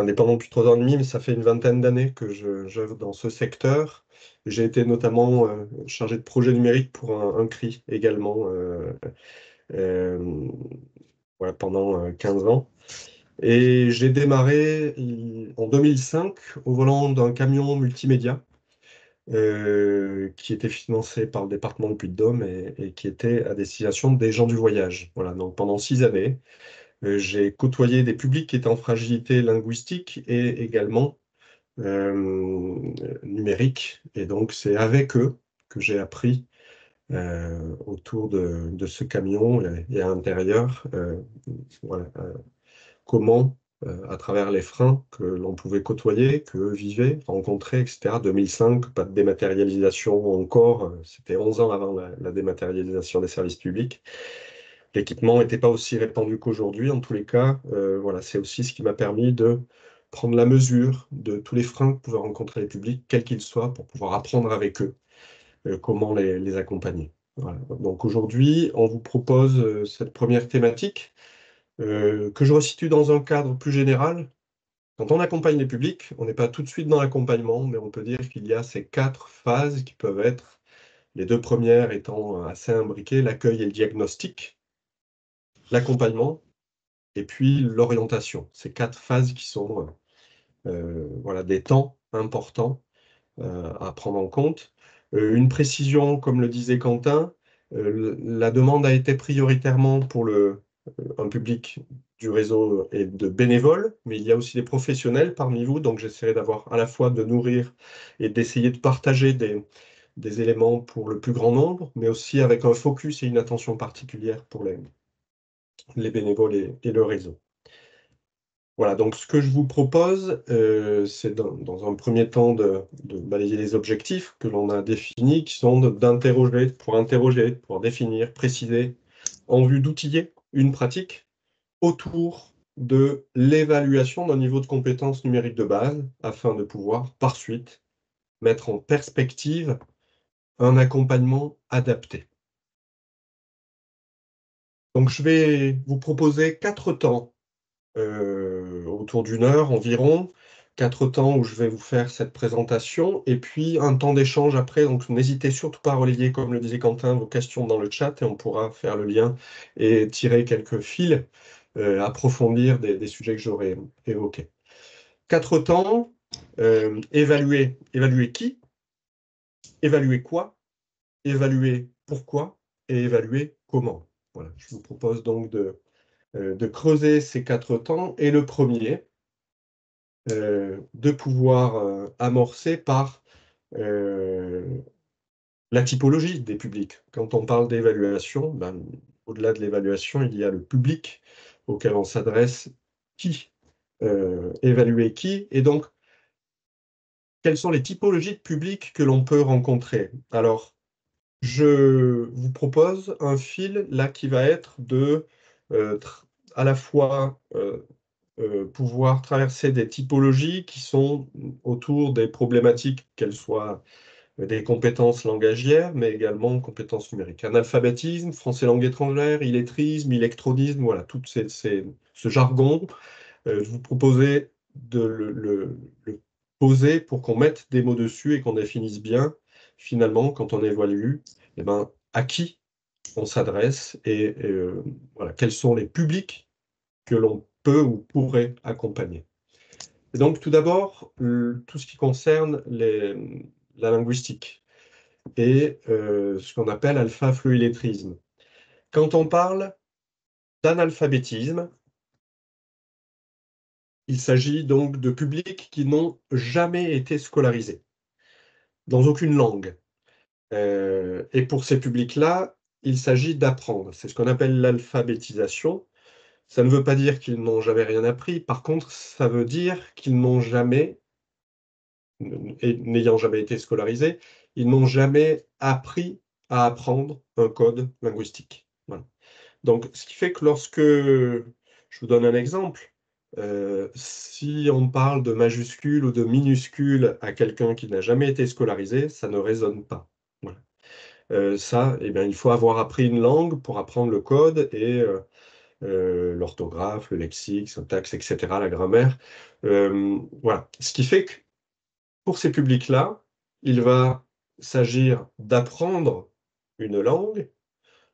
indépendant depuis 3 ans et demi, mais ça fait une vingtaine d'années que j'œuvre dans ce secteur. J'ai été notamment chargé de projet numérique pour un CRI également, euh, voilà, pendant 15 ans. Et j'ai démarré en 2005 au volant d'un camion multimédia qui était financé par le département de Puy-de-Dôme et qui était à destination des gens du voyage. Voilà, donc pendant 6 années, j'ai côtoyé des publics qui étaient en fragilité linguistique et également numérique. Et donc, c'est avec eux que j'ai appris autour de ce camion et à l'intérieur, voilà, comment, à travers les freins que l'on pouvait côtoyer, que vivaient, rencontrer, etc. 2005, pas de dématérialisation encore, c'était 11 ans avant la dématérialisation des services publics. L'équipement n'était pas aussi répandu qu'aujourd'hui. En tous les cas, voilà, c'est aussi ce qui m'a permis de prendre la mesure de tous les freins que pouvaient rencontrer les publics, quels qu'ils soient, pour pouvoir apprendre avec eux comment les accompagner. Voilà. Donc aujourd'hui, on vous propose cette première thématique que je resitue dans un cadre plus général. Quand on accompagne les publics, on n'est pas tout de suite dans l'accompagnement, mais on peut dire qu'il y a ces 4 phases qui peuvent être, les 2 premières étant assez imbriquées, l'accueil et le diagnostic, l'accompagnement, et puis l'orientation. Ces 4 phases qui sont voilà, des temps importants à prendre en compte. Une précision, comme le disait Quentin, la demande a été prioritairement pour un public du réseau et de bénévoles, mais il y a aussi des professionnels parmi vous, donc j'essaierai d'avoir à la fois de nourrir et d'essayer de partager des éléments pour le plus grand nombre, mais aussi avec un focus et une attention particulière pour les bénévoles et le réseau. Voilà, donc ce que je vous propose, c'est dans un premier temps de balayer les objectifs que l'on a définis, qui sont d'interroger, pour définir, préciser, en vue d'outiller une pratique autour de l'évaluation d'un niveau de compétence numérique de base, afin de pouvoir, par suite, mettre en perspective un accompagnement adapté. Donc je vais vous proposer 4 temps autour d'1 heure environ, 4 temps où je vais vous faire cette présentation, et puis un temps d'échange après, donc n'hésitez surtout pas à relayer, comme le disait Quentin, vos questions dans le chat, et on pourra faire le lien et tirer quelques fils, approfondir des sujets que j'aurais évoqués. 4 temps, évaluer qui, évaluer quoi, évaluer pourquoi, et évaluer comment. Voilà, je vous propose donc de creuser ces 4 temps, et le premier, de pouvoir amorcer par la typologie des publics. Quand on parle d'évaluation, ben, au-delà de l'évaluation, il y a le public auquel on s'adresse, qui, évaluer qui, et donc quelles sont les typologies de publics que l'on peut rencontrer. Alors, je vous propose un fil là qui va être de à la fois pouvoir traverser des typologies qui sont autour des problématiques, qu'elles soient des compétences langagières, mais également compétences numériques. Analphabétisme, français langue étrangère, illettrisme, électronisme, voilà, tout ce jargon. Je vous proposais de le poser pour qu'on mette des mots dessus et qu'on définisse bien, finalement, quand on évalue, eh ben, à qui on s'adresse et voilà, quels sont les publics que l'on peut ou pourrait accompagner. Et donc, tout d'abord, tout ce qui concerne la linguistique et ce qu'on appelle alpha-fluillettrisme. Quand on parle d'analphabétisme, il s'agit donc de publics qui n'ont jamais été scolarisés dans aucune langue. Et pour ces publics-là, il s'agit d'apprendre. C'est ce qu'on appelle l'alphabétisation. Ça ne veut pas dire qu'ils n'ont jamais rien appris. Par contre, ça veut dire qu'ils n'ont jamais, et n'ayant jamais été scolarisés, ils n'ont jamais appris à apprendre un code linguistique. Voilà. Donc, ce qui fait que lorsque, je vous donne un exemple, si on parle de majuscule ou de minuscule à quelqu'un qui n'a jamais été scolarisé, ça ne résonne pas. Voilà. Ça, eh bien, il faut avoir appris une langue pour apprendre le code, et l'orthographe, le lexique, syntaxe, etc., la grammaire. Voilà. Ce qui fait que pour ces publics-là, il va s'agir d'apprendre une langue,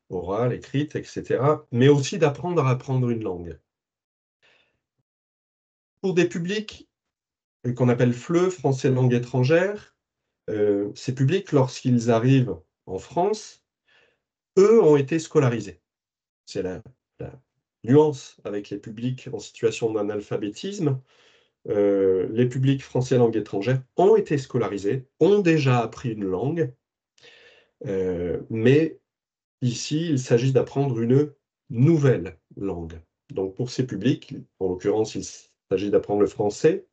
orale, écrite, etc., mais aussi d'apprendre à apprendre une langue. Pour des publics qu'on appelle FLE, français langue étrangère, ces publics, lorsqu'ils arrivent en France, eux ont été scolarisés. C'est la nuance avec les publics en situation d'analphabétisme. Les publics français langue étrangère ont été scolarisés, ont déjà appris une langue, mais ici, il s'agit d'apprendre une nouvelle langue. Donc pour ces publics, en l'occurrence, il s'agit d'apprendre le français.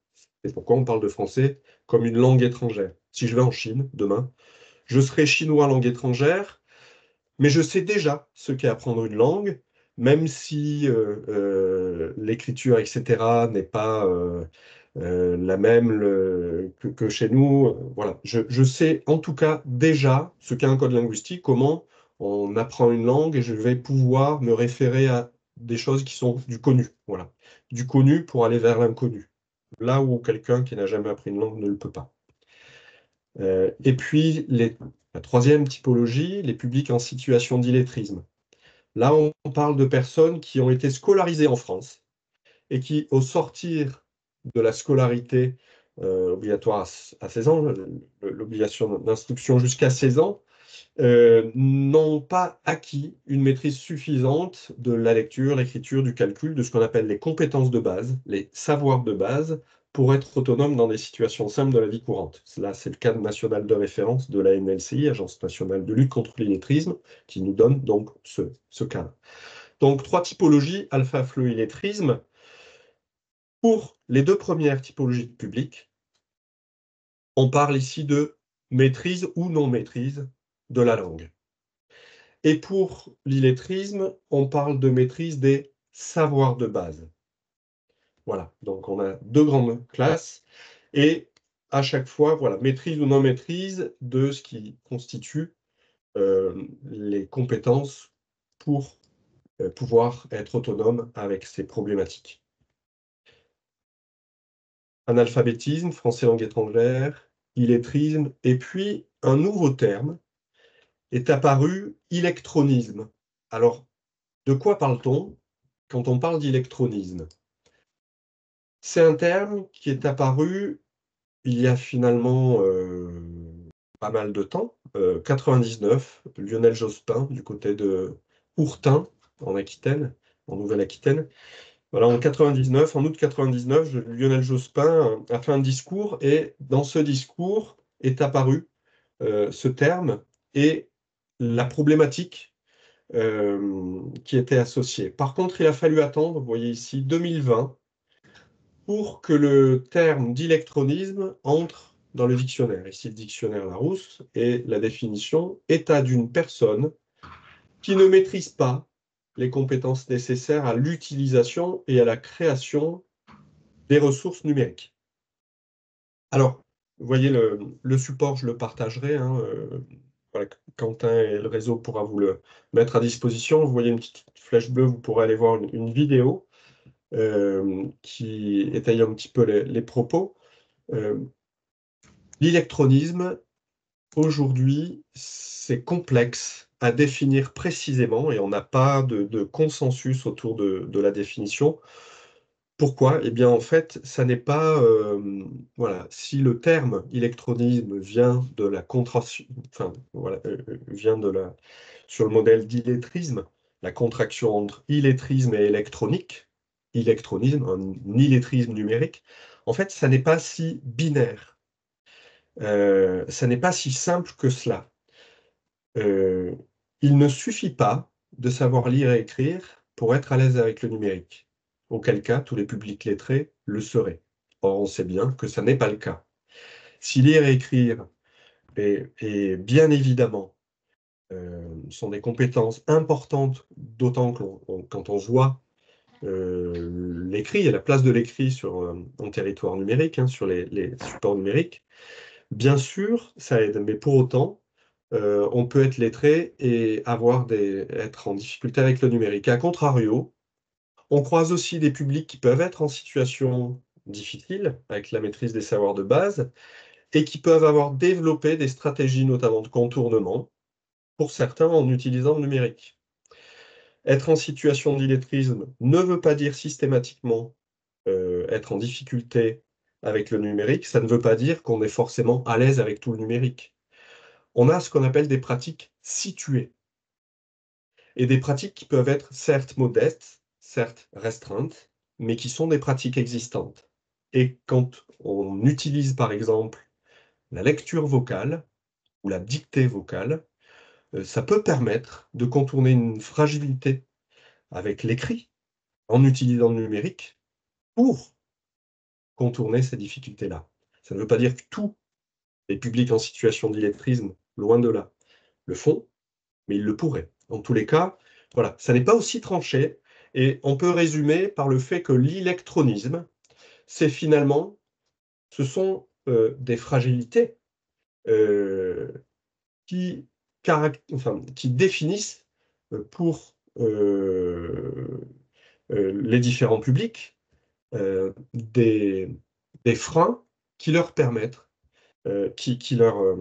C'est pourquoi on parle de français comme une langue étrangère. Si je vais en Chine demain, je serai chinois langue étrangère, mais je sais déjà ce qu'est apprendre une langue, même si l'écriture, etc., n'est pas la même que chez nous. Voilà. Je sais en tout cas déjà ce qu'est un code linguistique, comment on apprend une langue et je vais pouvoir me référer à des choses qui sont du connu. Voilà. Du connu pour aller vers l'inconnu. Là où quelqu'un qui n'a jamais appris une langue ne le peut pas. Et puis, la troisième typologie, les publics en situation d'illettrisme. Là, on parle de personnes qui ont été scolarisées en France et qui, au sortir de la scolarité obligatoire à 16 ans, l'obligation d'instruction jusqu'à 16 ans, n'ont pas acquis une maîtrise suffisante de la lecture, l'écriture, du calcul, de ce qu'on appelle les compétences de base, les savoirs de base, pour être autonome dans des situations simples de la vie courante. Là, c'est le cadre national de référence de la NLCI, Agence nationale de lutte contre l'illettrisme, qui nous donne donc ce cadre. Donc, trois typologies, alpha, fleu, illettrisme. Pour les deux premières typologies de public, on parle ici de maîtrise ou non-maîtrise de la langue. Et pour l'illettrisme, on parle de maîtrise des savoirs de base. Voilà, donc on a deux grandes classes et à chaque fois, voilà, maîtrise ou non-maîtrise de ce qui constitue les compétences pour pouvoir être autonome avec ces problématiques. Analphabétisme, français langue étrangère, illettrisme, et puis un nouveau terme est apparu, électronisme. Alors, de quoi parle-t-on quand on parle d'électronisme? C'est un terme qui est apparu il y a finalement pas mal de temps, 99, Lionel Jospin, du côté de Hourtin, en Aquitaine, en Nouvelle-Aquitaine. Voilà, en 99, en août 99, Lionel Jospin a fait un discours et dans ce discours est apparu ce terme et la problématique qui était associée. Par contre, il a fallu attendre, vous voyez ici, 2020, pour que le terme d'électronisme entre dans le dictionnaire. Ici, le dictionnaire Larousse, et la définition, état d'une personne qui ne maîtrise pas les compétences nécessaires à l'utilisation et à la création des ressources numériques. Alors, vous voyez, le support, je le partagerai. Hein, voilà, Quentin et le réseau pourra vous le mettre à disposition. Vous voyez une petite flèche bleue, vous pourrez aller voir une vidéo qui étaye un petit peu les propos. L'électronisme, aujourd'hui, c'est complexe à définir précisément et on n'a pas de consensus autour de la définition. Pourquoi? Eh bien, en fait, ça n'est pas... voilà, si le terme électronisme vient de la contraction, enfin, voilà, vient sur le modèle d'illettrisme, la contraction entre illettrisme et électronique, électronisme, un illettrisme numérique, en fait, ça n'est pas si binaire. Ça n'est pas si simple que cela. Euh, il ne suffit pas de savoir lire et écrire pour être à l'aise avec le numérique. Auquel cas, tous les publics lettrés le seraient. Or, on sait bien que ça n'est pas le cas. Si lire et écrire est bien évidemment sont des compétences importantes, d'autant quand on voit l'écrit et la place de l'écrit sur un territoire numérique, hein, sur les supports numériques, bien sûr, ça aide, mais pour autant, on peut être lettré et être en difficulté avec le numérique. A contrario, On croise aussi des publics qui peuvent être en situation difficile, avec la maîtrise des savoirs de base, et qui peuvent avoir développé des stratégies, notamment de contournement, pour certains en utilisant le numérique. Être en situation d'illettrisme ne veut pas dire systématiquement être en difficulté avec le numérique, ça ne veut pas dire qu'on est forcément à l'aise avec tout le numérique. On a ce qu'on appelle des pratiques situées, et des pratiques qui peuvent être certes modestes, certes restreintes, mais qui sont des pratiques existantes. Et quand on utilise par exemple la lecture vocale ou la dictée vocale, ça peut permettre de contourner une fragilité avec l'écrit en utilisant le numérique pour contourner ces difficultés-là. Ça ne veut pas dire que tous les publics en situation d'illettrisme, loin de là, le font, mais ils le pourraient. En tous les cas, voilà, ça n'est pas aussi tranché, et on peut résumer par le fait que l'électronisme, c'est finalement, ce sont des fragilités euh, qui, qui définissent pour les différents publics des freins qui leur permettent, qui leur,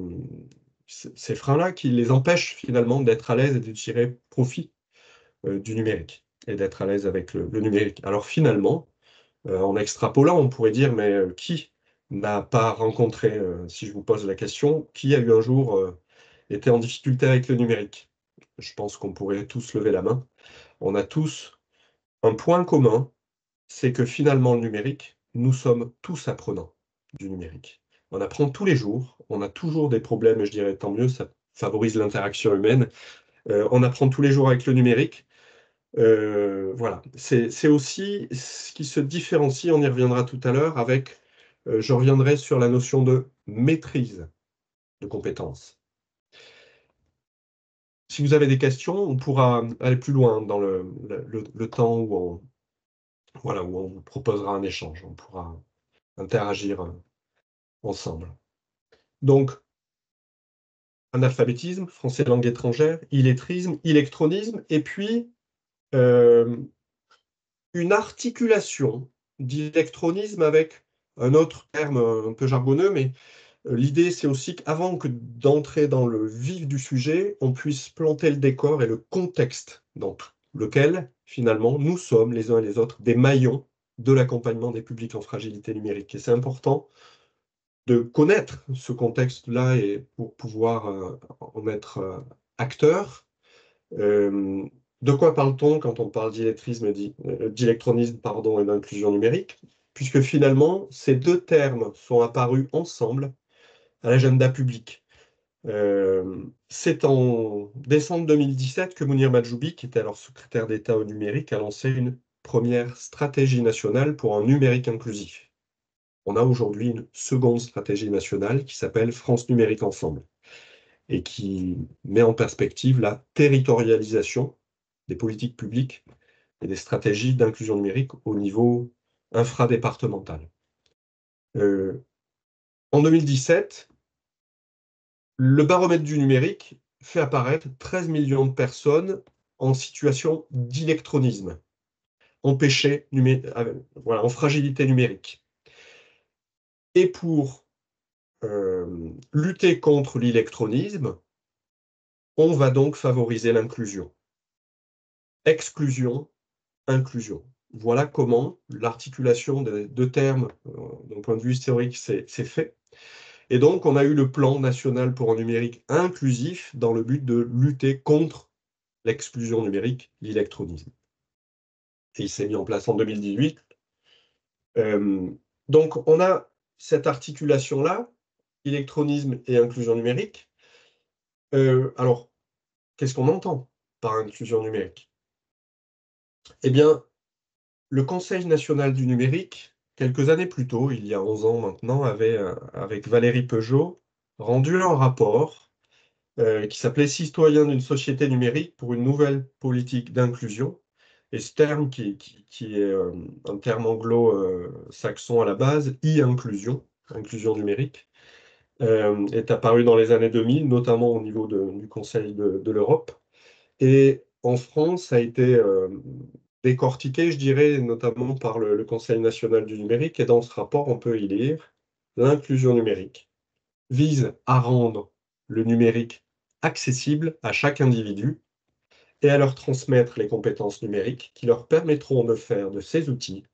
ces freins-là qui les empêchent finalement d'être à l'aise et de tirer profit du numérique et d'être à l'aise avec le numérique. Alors finalement, en extrapolant, on pourrait dire, mais qui n'a pas rencontré, si je vous pose la question, qui a eu un jour été en difficulté avec le numérique? Je pense qu'on pourrait tous lever la main. On a tous un point commun, c'est que finalement le numérique, nous sommes tous apprenants du numérique. On apprend tous les jours, on a toujours des problèmes, et je dirais tant mieux, ça favorise l'interaction humaine. On apprend tous les jours avec le numérique. Voilà, c'est aussi ce qui se différencie, on y reviendra tout à l'heure, avec, je reviendrai sur la notion de maîtrise de compétences. Si vous avez des questions, on pourra aller plus loin dans le temps où voilà, où on vous proposera un échange, on pourra interagir ensemble. Donc, analphabétisme, français langue étrangère, illettrisme, électronisme, et puis euh, une articulation d'électronisme avec un autre terme un peu jargonneux, mais l'idée c'est aussi qu'avant que d'entrer dans le vif du sujet, on puisse planter le décor et le contexte dans lequel, finalement, nous sommes les uns et les autres des maillons de l'accompagnement des publics en fragilité numérique. Et c'est important de connaître ce contexte-là et pour pouvoir en être acteur. Euh, de quoi parle-t-on quand on parle d'illettrisme, d'électronisme, pardon, et d'inclusion numérique? Puisque finalement, ces deux termes sont apparus ensemble à l'agenda public. C'est en décembre 2017 que Mounir Majoubi, qui était alors secrétaire d'État au numérique, a lancé une première stratégie nationale pour un numérique inclusif. On a aujourd'hui une seconde stratégie nationale qui s'appelle France Numérique Ensemble et qui met en perspective la territorialisation des politiques publiques et des stratégies d'inclusion numérique au niveau infradépartemental. En 2017, le baromètre du numérique fait apparaître 13 millions de personnes en situation d'électronisme, empêchées, voilà, en fragilité numérique. Et pour lutter contre l'électronisme, on va donc favoriser l'inclusion. Exclusion, inclusion. Voilà comment l'articulation des deux termes, d'un point de vue historique, s'est fait. Et donc, on a eu le plan national pour un numérique inclusif dans le but de lutter contre l'exclusion numérique, l'électronisme. Et il s'est mis en place en 2018. Donc, on a cette articulation-là, électronisme et inclusion numérique. Alors, qu'est-ce qu'on entend par inclusion numérique? Eh bien, le Conseil national du numérique, quelques années plus tôt, il y a 11 ans maintenant, avait, avec Valérie Peugeot, rendu un rapport qui s'appelait Citoyens d'une société numérique pour une nouvelle politique d'inclusion. Et ce terme, qui est un terme anglo-saxon à la base, e-inclusion, inclusion numérique, est apparu dans les années 2000, notamment au niveau du Conseil de l'Europe. Et en France, ça a été décortiquée, je dirais, notamment par le Conseil national du numérique. Et dans ce rapport, on peut y lire l'inclusion numérique vise à rendre le numérique accessible à chaque individu et à leur transmettre les compétences numériques qui leur permettront de faire de ces outils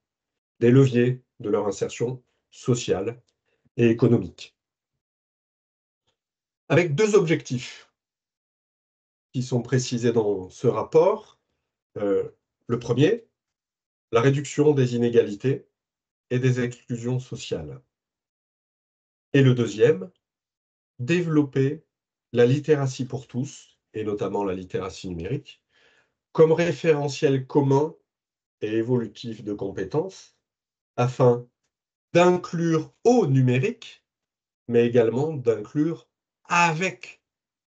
des leviers de leur insertion sociale et économique. Avec deux objectifs qui sont précisés dans ce rapport. Le premier, la réduction des inégalités et des exclusions sociales. Et le deuxième, développer la littératie pour tous, et notamment la littératie numérique, comme référentiel commun et évolutif de compétences, afin d'inclure au numérique, mais également d'inclure avec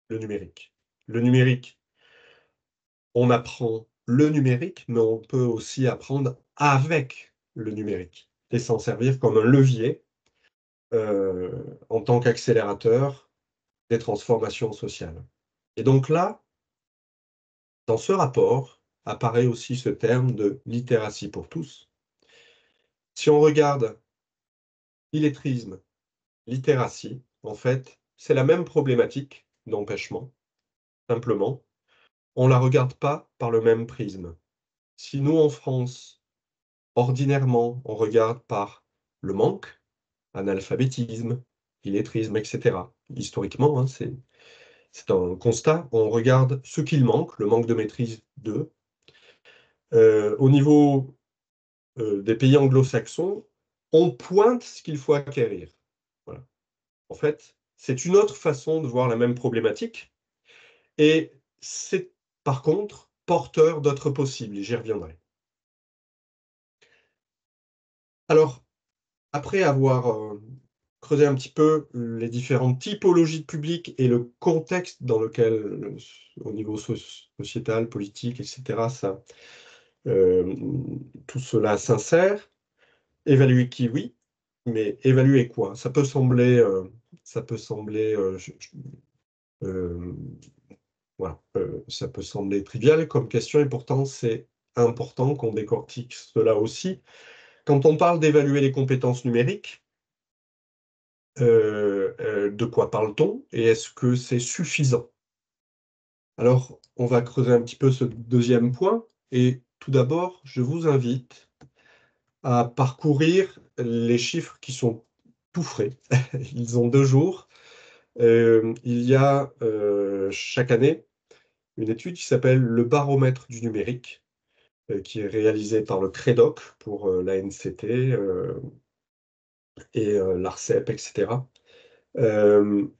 le numérique. Le numérique, on apprend le numérique, mais on peut aussi apprendre avec le numérique et s'en servir comme un levier en tant qu'accélérateur des transformations sociales. Et donc là, dans ce rapport, apparaît aussi ce terme de littératie pour tous. Si on regarde illettrisme, littératie, en fait, c'est la même problématique d'empêchement. Simplement, on ne la regarde pas par le même prisme. Si nous, en France, ordinairement, on regarde par le manque, analphabétisme, illettrisme, etc. Historiquement, hein, c'est un constat. On regarde ce qu'il manque, le manque de maîtrise de. Au niveau des pays anglo-saxons, on pointe ce qu'il faut acquérir. Voilà. En fait, c'est une autre façon de voir la même problématique, et c'est par contre porteur d'autres possibles, et j'y reviendrai. Alors, après avoir creusé un petit peu les différentes typologies de public et le contexte dans lequel, au niveau sociétal, politique, etc., euh, tout cela s'insère, évaluer qui, oui, mais évaluer quoi? Euh, voilà, ça peut sembler trivial comme question, et pourtant c'est important qu'on décortique cela aussi. Quand on parle d'évaluer les compétences numériques, de quoi parle-t-on et est-ce que c'est suffisant? Alors, on va creuser un petit peu ce deuxième point, et tout d'abord, je vous invite à parcourir les chiffres qui sont tout frais. Ils ont 2 jours. Il y a chaque année une étude qui s'appelle le baromètre du numérique, qui est réalisée par le CREDOC pour l'ANCT et l'ARCEP, etc.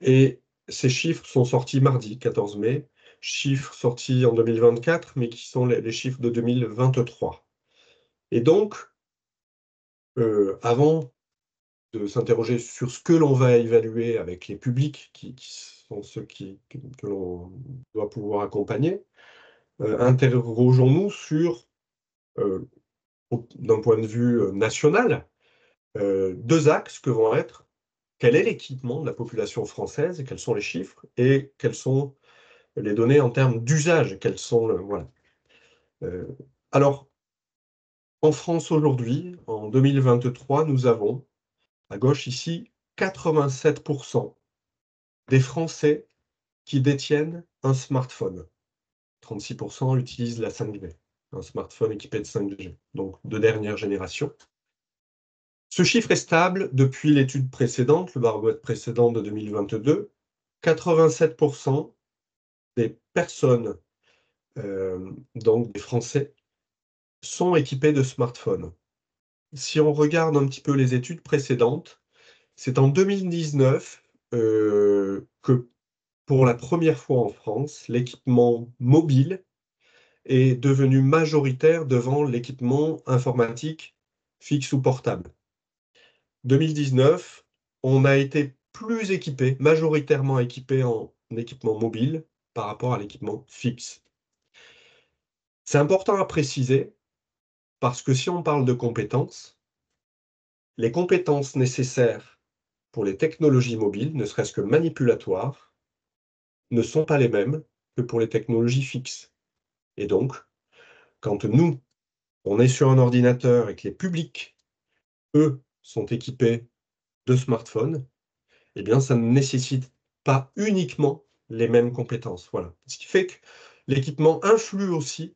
Et ces chiffres sont sortis mardi 14 mai, chiffres sortis en 2024, mais qui sont les chiffres de 2023. Et donc, avant de s'interroger sur ce que l'on va évaluer avec les publics, qui sont ceux que l'on doit pouvoir accompagner, interrogeons-nous sur, d'un point de vue national, 2 axes que vont être quel est l'équipement de la population française, et quels sont les chiffres, et quelles sont les données en termes d'usage, quels sont voilà. Euh, alors, en France aujourd'hui, en 2023, nous avons, à gauche ici, 87% des Français qui détiennent un smartphone. 36% utilisent la 5G, un smartphone équipé de 5G, donc de dernière génération. Ce chiffre est stable depuis l'étude précédente, le baromètre précédent de 2022. 87% des personnes, donc des Français, sont équipés de smartphones. Si on regarde un petit peu les études précédentes, c'est en 2019 que pour la première fois en France, l'équipement mobile est devenu majoritaire devant l'équipement informatique fixe ou portable. 2019, on a été plus équipé, majoritairement équipé en équipement mobile par rapport à l'équipement fixe. C'est important à préciser parce que si on parle de compétences, les compétences nécessaires pour les technologies mobiles, ne serait-ce que manipulatoires, ne sont pas les mêmes que pour les technologies fixes. Et donc, quand nous on est sur un ordinateur et que les publics, eux, sont équipés de smartphones, eh bien, ça ne nécessite pas uniquement les mêmes compétences. Voilà. Ce qui fait que l'équipement influe aussi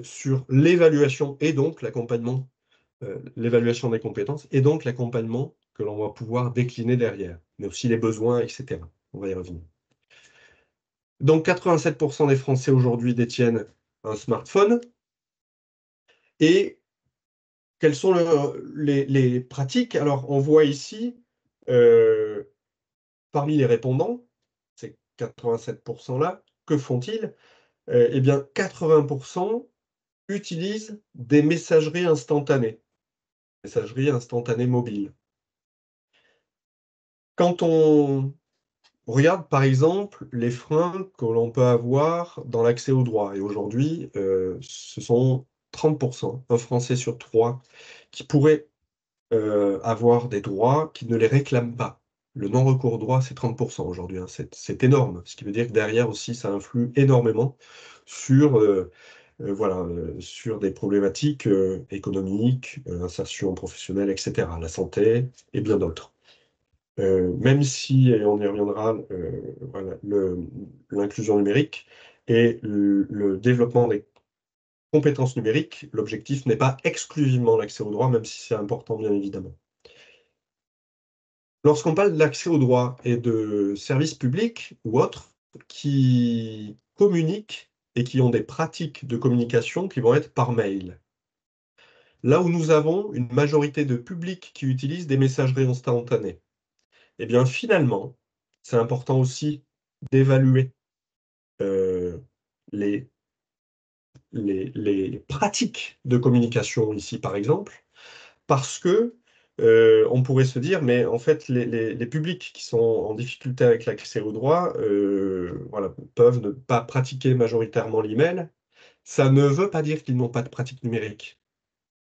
sur l'évaluation et donc l'accompagnement, l'évaluation des compétences et donc l'accompagnement que l'on va pouvoir décliner derrière, mais aussi les besoins, etc. On va y revenir. Donc 87% des Français aujourd'hui détiennent un smartphone. Et quelles sont les pratiques? Alors, on voit ici, euh, parmi les répondants, ces 87% là, que font-ils? Eh bien, 80% utilisent des messageries instantanées mobiles. Quand on regarde, par exemple, les freins que l'on peut avoir dans l'accès aux droits, et aujourd'hui, ce sont 30%, un Français sur trois, qui pourrait avoir des droits qui ne les réclament pas. Le non-recours au droit, c'est 30% aujourd'hui, hein. C'est énorme, ce qui veut dire que derrière aussi, ça influe énormément sur, voilà, sur des problématiques économiques, insertion professionnelle, etc., la santé et bien d'autres. Même si, et on y reviendra, voilà, l'inclusion numérique et le développement des compétences numériques, l'objectif n'est pas exclusivement l'accès au droit, même si c'est important, bien évidemment. Lorsqu'on parle d'accès au droit et de services publics ou autres qui communiquent et qui ont des pratiques de communication qui vont être par mail, là où nous avons une majorité de publics qui utilisent des messageries instantanées, eh bien finalement, c'est important aussi d'évaluer euh, les, les pratiques de communication ici, par exemple, parce que on pourrait se dire, mais en fait, les publics qui sont en difficulté avec l'accès au droit voilà, peuvent ne pas pratiquer majoritairement l'email. Ça ne veut pas dire qu'ils n'ont pas de pratique numérique,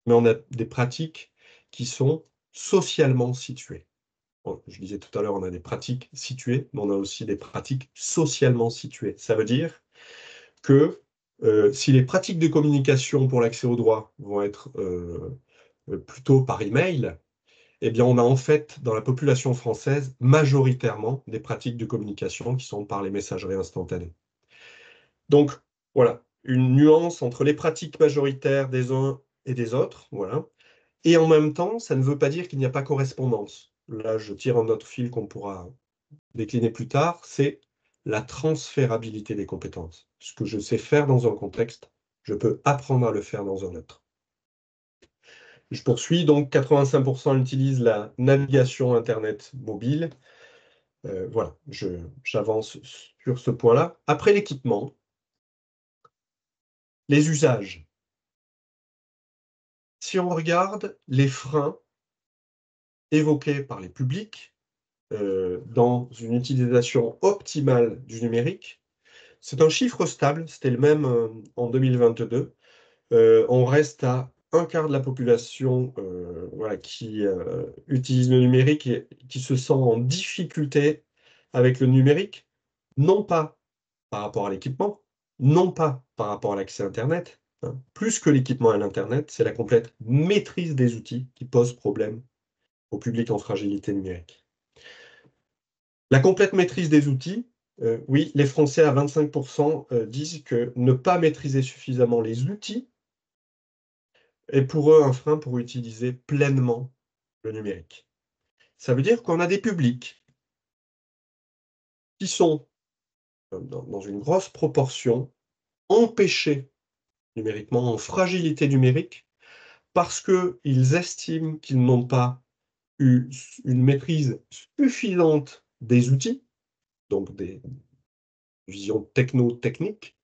mais on a des pratiques qui sont socialement situées. Bon, je disais tout à l'heure, on a des pratiques situées, mais on a aussi des pratiques socialement situées. Ça veut dire que si les pratiques de communication pour l'accès au droit vont être plutôt par email, eh bien, on a en fait, dans la population française, majoritairement des pratiques de communication qui sont par les messageries instantanées. Donc, voilà, une nuance entre les pratiques majoritaires des uns et des autres, voilà. Et en même temps, ça ne veut pas dire qu'il n'y a pas correspondance. Là, je tire un autre fil qu'on pourra décliner plus tard, c'est la transférabilité des compétences. Ce que je sais faire dans un contexte, je peux apprendre à le faire dans un autre. Je poursuis, donc 85% utilisent la navigation Internet mobile. Voilà, j'avance sur ce point-là. Après l'équipement, les usages. Si on regarde les freins évoqués par les publics dans une utilisation optimale du numérique, c'est un chiffre stable, c'était le même en 2022. On reste à un quart de la population voilà, qui utilise le numérique et qui se sent en difficulté avec le numérique, non pas par rapport à l'équipement, non pas par rapport à l'accès Internet. Hein. Plus que l'équipement à l'Internet, c'est la complète maîtrise des outils qui pose problème au public en fragilité numérique. La complète maîtrise des outils, oui, les Français à 25% disent que ne pas maîtriser suffisamment les outils est pour eux un frein pour utiliser pleinement le numérique. Ça veut dire qu'on a des publics qui sont, dans une grosse proportion, empêchés numériquement, en fragilité numérique, parce qu'ils estiment qu'ils n'ont pas eu une maîtrise suffisante des outils, donc des visions techno-techniques.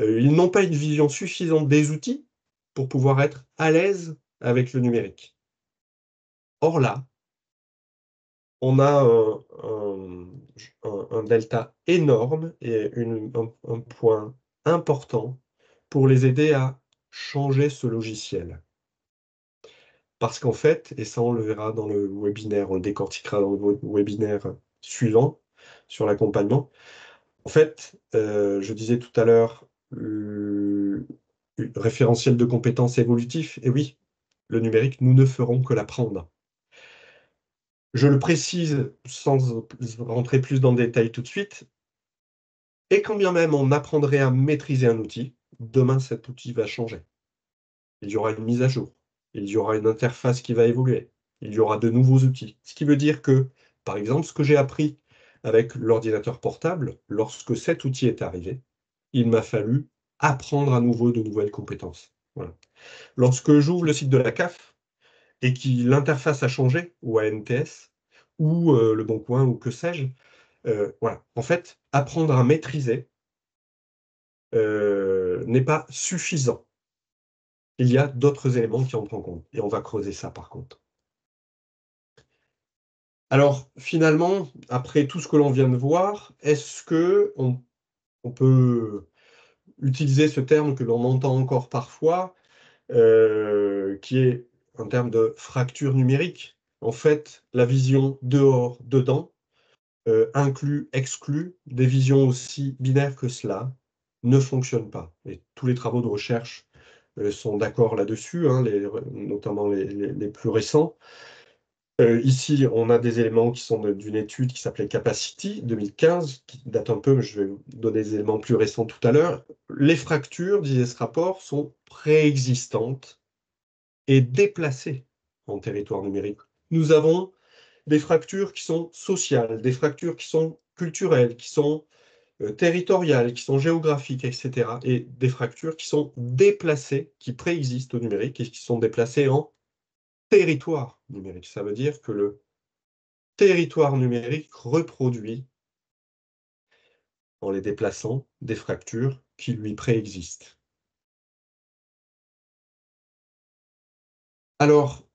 Ils n'ont pas une vision suffisante des outils pour pouvoir être à l'aise avec le numérique. Or là, on a un delta énorme et un point important pour les aider à changer ce logiciel. Parce qu'en fait, et ça on le verra dans le webinaire, on le décortiquera dans le webinaire suivant sur l'accompagnement, en fait, je disais tout à l'heure, référentiel de compétences évolutif, et oui, le numérique, nous ne ferons que l'apprendre. Je le précise sans rentrer plus dans le détail tout de suite, et quand bien même on apprendrait à maîtriser un outil, demain cet outil va changer. Il y aura une mise à jour, il y aura une interface qui va évoluer, il y aura de nouveaux outils. Ce qui veut dire que, par exemple, ce que j'ai appris avec l'ordinateur portable, lorsque cet outil est arrivé, il m'a fallu apprendre à nouveau de nouvelles compétences. Voilà. Lorsque j'ouvre le site de la CAF et que l'interface a changé, ou ANTS, ou Le Bon Coin, ou que sais-je, voilà. En fait, apprendre à maîtriser n'est pas suffisant. Il y a d'autres éléments qui entrent en compte, et on va creuser ça par contre. Alors, finalement, après tout ce que l'on vient de voir, est-ce que on peut utiliser ce terme que l'on entend encore parfois, qui est un terme de fracture numérique? En fait, la vision dehors, dedans, inclus, exclu, des visions aussi binaires que cela, ne fonctionnent pas. Et tous les travaux de recherche sont d'accord là-dessus, hein, notamment les plus récents. Ici, on a des éléments qui sont d'une étude qui s'appelait Capacity 2015, qui date un peu, mais je vais vous donner des éléments plus récents tout à l'heure. Les fractures, disait ce rapport, sont préexistantes et déplacées en territoire numérique. Nous avons des fractures qui sont sociales, des fractures qui sont culturelles, qui sont territoriales, qui sont géographiques, etc. Et des fractures qui sont déplacées, qui préexistent au numérique et qui sont déplacées en territoire numérique. Ça veut dire que le territoire numérique reproduit, en les déplaçant, des fractures qui lui préexistent. Alors,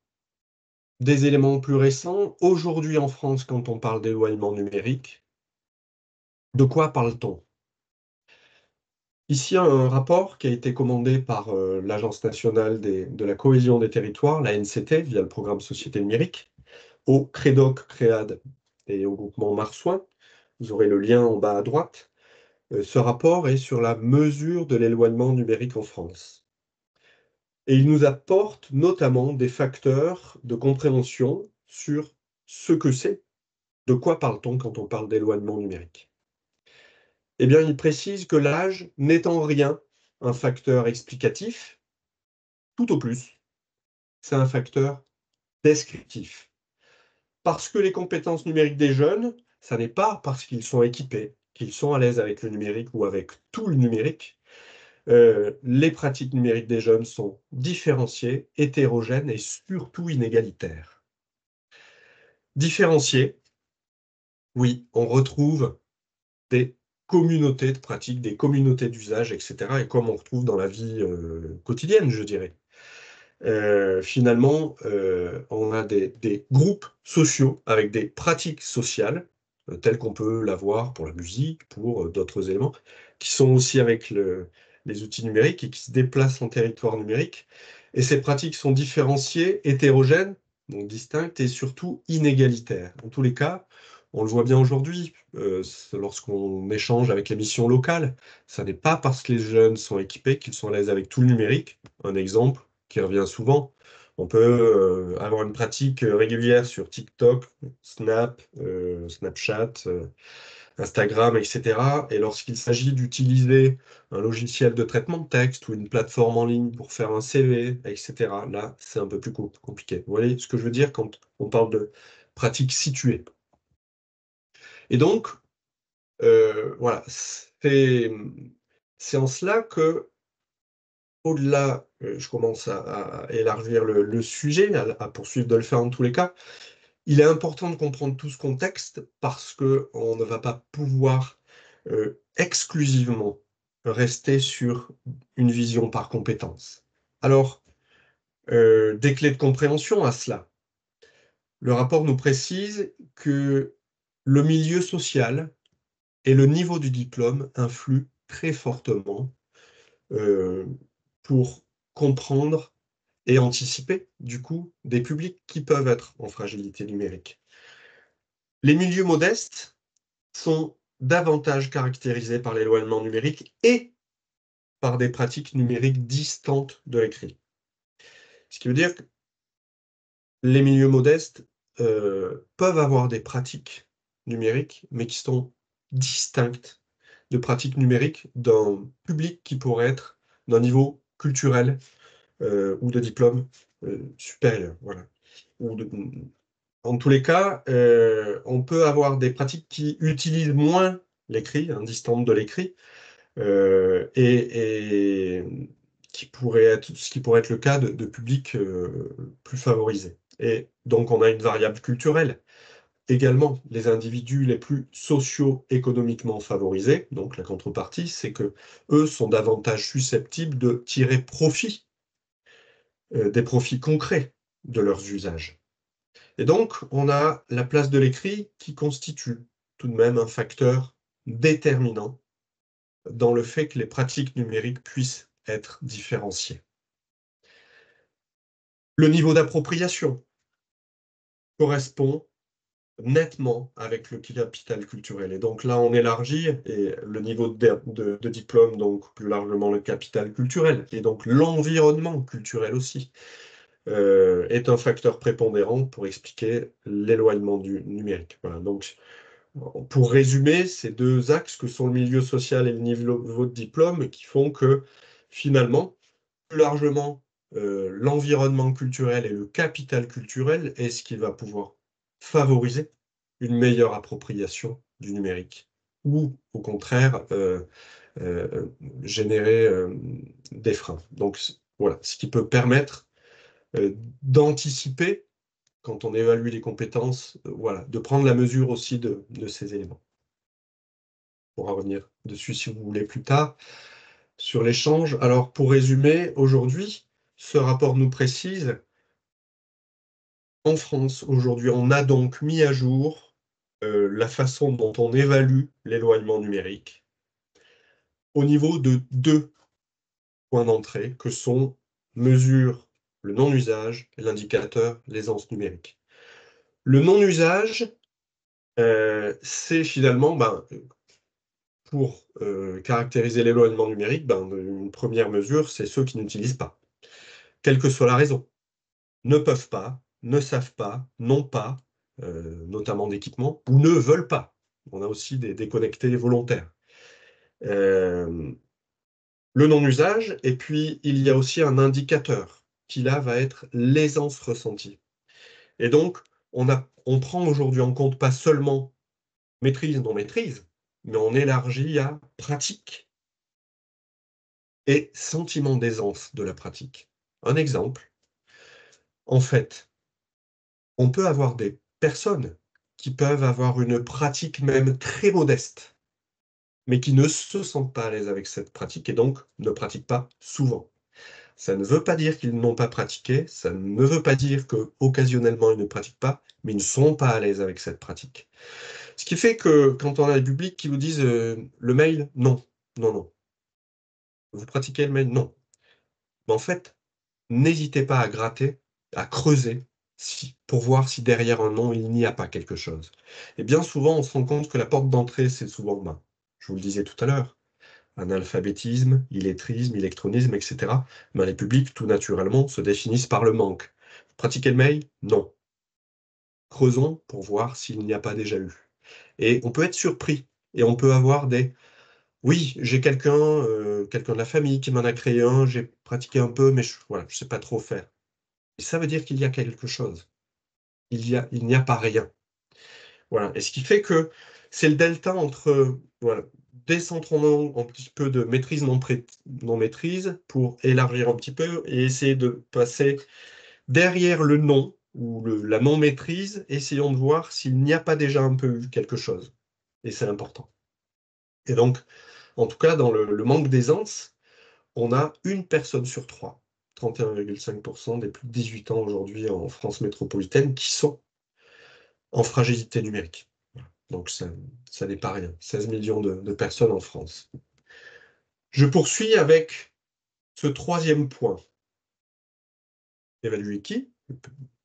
des éléments plus récents, aujourd'hui en France, quand on parle d'éloignement numérique, de quoi parle-t-on? Ici, un rapport qui a été commandé par l'Agence nationale de la cohésion des territoires, la NCT, via le programme Société numérique, au CREDOC, CREAD et au groupement Marsouin. Vous aurez le lien en bas à droite. Ce rapport est sur la mesure de l'éloignement numérique en France. Et il nous apporte notamment des facteurs de compréhension sur ce que c'est, de quoi parle-t-on quand on parle d'éloignement numérique. Eh bien, il précise que l'âge n'est en rien un facteur explicatif, tout au plus, c'est un facteur descriptif. Parce que les compétences numériques des jeunes, ça n'est pas parce qu'ils sont équipés, qu'ils sont à l'aise avec le numérique ou avec tout le numérique. Les pratiques numériques des jeunes sont différenciées, hétérogènes et surtout inégalitaires. Différenciées, oui, on retrouve des communautés de pratiques, des communautés d'usage, etc. Et comme on retrouve dans la vie quotidienne, je dirais. Finalement, on a des groupes sociaux avec des pratiques sociales, telles qu'on peut l'avoir pour la musique, pour d'autres éléments, qui sont aussi avec les outils numériques et qui se déplacent en territoire numérique. Et ces pratiques sont différenciées, hétérogènes, donc distinctes, et surtout inégalitaires. En tous les cas, on le voit bien aujourd'hui, lorsqu'on échange avec les missions locales, ça n'est pas parce que les jeunes sont équipés qu'ils sont à l'aise avec tout le numérique. Un exemple qui revient souvent. On peut avoir une pratique régulière sur TikTok, Snap, Snapchat, Instagram, etc. Et lorsqu'il s'agit d'utiliser un logiciel de traitement de texte ou une plateforme en ligne pour faire un CV, etc., là, c'est un peu plus compliqué. Vous voyez ce que je veux dire quand on parle de pratique située. Et donc, voilà, c'est en cela que au-delà, je commence à élargir le sujet, à poursuivre de le faire en tous les cas. Il est important de comprendre tout ce contexte parce qu'on ne va pas pouvoir exclusivement rester sur une vision par compétence. Alors, des clés de compréhension à cela. Le rapport nous précise que le milieu social et le niveau du diplôme influent très fortement euh, pour comprendre et anticiper, du coup, des publics qui peuvent être en fragilité numérique. Les milieux modestes sont davantage caractérisés par l'éloignement numérique et par des pratiques numériques distantes de l'écrit. Ce qui veut dire que les milieux modestes peuvent avoir des pratiques numériques, mais qui sont distinctes de pratiques numériques d'un public qui pourrait être d'un niveau culturel ou de diplôme supérieur. Voilà. En tous les cas, on peut avoir des pratiques qui utilisent moins l'écrit, distantes de l'écrit, et ce qui pourrait être le cas de publics plus favorisés. Et donc, on a une variable culturelle. Également, les individus les plus socio-économiquement favorisés, donc la contrepartie, c'est que eux sont davantage susceptibles de tirer profit, des profits concrets de leurs usages. Et donc, on a la place de l'écrit qui constitue tout de même un facteur déterminant dans le fait que les pratiques numériques puissent être différenciées. Le niveau d'appropriation correspond nettement avec le capital culturel. Et donc là, on élargit, et le niveau de diplôme, donc plus largement le capital culturel, et donc l'environnement culturel aussi, est un facteur prépondérant pour expliquer l'éloignement du numérique. Voilà, donc pour résumer, ces deux axes que sont le milieu social et le niveau de diplôme qui font que finalement, plus largement, l'environnement culturel et le capital culturel est ce qui va pouvoir favoriser une meilleure appropriation du numérique ou au contraire générer des freins. Donc voilà, ce qui peut permettre d'anticiper quand on évalue les compétences, voilà, de prendre la mesure aussi de ces éléments. On pourra revenir dessus si vous voulez plus tard. Sur l'échange, alors pour résumer, aujourd'hui, ce rapport nous précise, en France, aujourd'hui, on a donc mis à jour la façon dont on évalue l'éloignement numérique au niveau de deux points d'entrée que sont mesure le non-usage et l'indicateur l'aisance numérique. Le non-usage, c'est finalement, pour caractériser l'éloignement numérique, une première mesure, c'est ceux qui n'utilisent pas, quelle que soit la raison. Ne peuvent pas, ne savent pas, n'ont pas, notamment d'équipement, ou ne veulent pas. On a aussi des déconnectés volontaires. Le non-usage, et puis il y a aussi un indicateur qui là va être l'aisance ressentie. Et donc, on prend aujourd'hui en compte pas seulement maîtrise, non-maîtrise, mais on élargit à pratique et sentiment d'aisance de la pratique. Un exemple, en fait, on peut avoir des personnes qui peuvent avoir une pratique même très modeste, mais qui ne se sentent pas à l'aise avec cette pratique et donc ne pratiquent pas souvent. Ça ne veut pas dire qu'ils n'ont pas pratiqué, ça ne veut pas dire qu'occasionnellement ils ne pratiquent pas, mais ils ne sont pas à l'aise avec cette pratique. Ce qui fait que quand on a des publics qui vous disent le mail, non, non, non. Vous pratiquez le mail, non. Mais en fait, n'hésitez pas à gratter, à creuser, pour voir si derrière un nom, il n'y a pas quelque chose. Et bien souvent, on se rend compte que la porte d'entrée, c'est souvent, je vous le disais tout à l'heure, analphabétisme, illettrisme, électronisme, etc. Les publics, tout naturellement, se définissent par le manque. Pratiquer le mail? Non. Creusons pour voir s'il n'y a pas déjà eu. Et on peut être surpris. Et on peut avoir des... Oui, j'ai quelqu'un de la famille qui m'en a créé un, j'ai pratiqué un peu, mais voilà, je ne sais pas trop faire. Et ça veut dire qu'il y a quelque chose. Il n'y a pas rien. Voilà. Et ce qui fait que c'est le delta entre, voilà, décentrons un petit peu de maîtrise non-maîtrise pour élargir un petit peu et essayer de passer derrière le non ou la non-maîtrise, essayons de voir s'il n'y a pas déjà un peu eu quelque chose. Et c'est important. Et donc, en tout cas, dans le manque d'aisance, on a une personne sur trois, 31,5% des plus de 18 ans aujourd'hui en France métropolitaine, qui sont en fragilité numérique. Donc ça n'est pas rien. 16 millions de personnes en France. Je poursuis avec ce troisième point. Évaluer qui?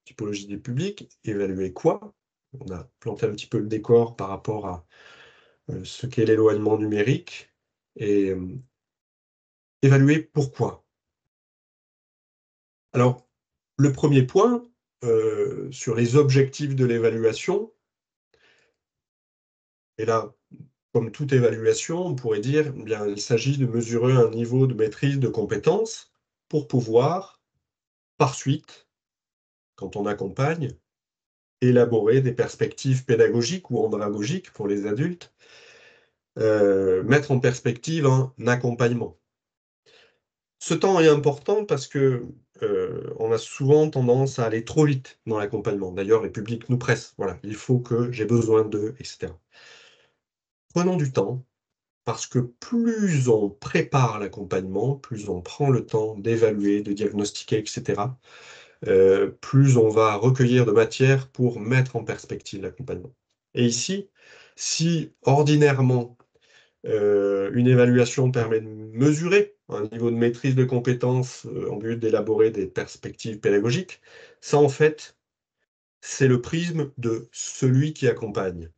Typologie des publics. Évaluer quoi? On a planté un petit peu le décor par rapport à ce qu'est l'éloignement numérique. Et évaluer pourquoi? Alors, le premier point, sur les objectifs de l'évaluation, et là, comme toute évaluation, on pourrait dire, eh bien, il s'agit de mesurer un niveau de maîtrise de compétences pour pouvoir, par suite, quand on accompagne, élaborer des perspectives pédagogiques ou andragogiques pour les adultes, mettre en perspective un accompagnement. Ce temps est important parce que on a souvent tendance à aller trop vite dans l'accompagnement. D'ailleurs, les publics nous pressent. Voilà, il faut que j'ai besoin d'eux, etc. Prenons du temps parce que plus on prépare l'accompagnement, plus on prend le temps d'évaluer, de diagnostiquer, etc., plus on va recueillir de matière pour mettre en perspective l'accompagnement. Et ici, si ordinairement une évaluation permet de mesurer un niveau de maîtrise de compétences en but d'élaborer des perspectives pédagogiques, ça en fait, c'est le prisme de celui qui accompagne.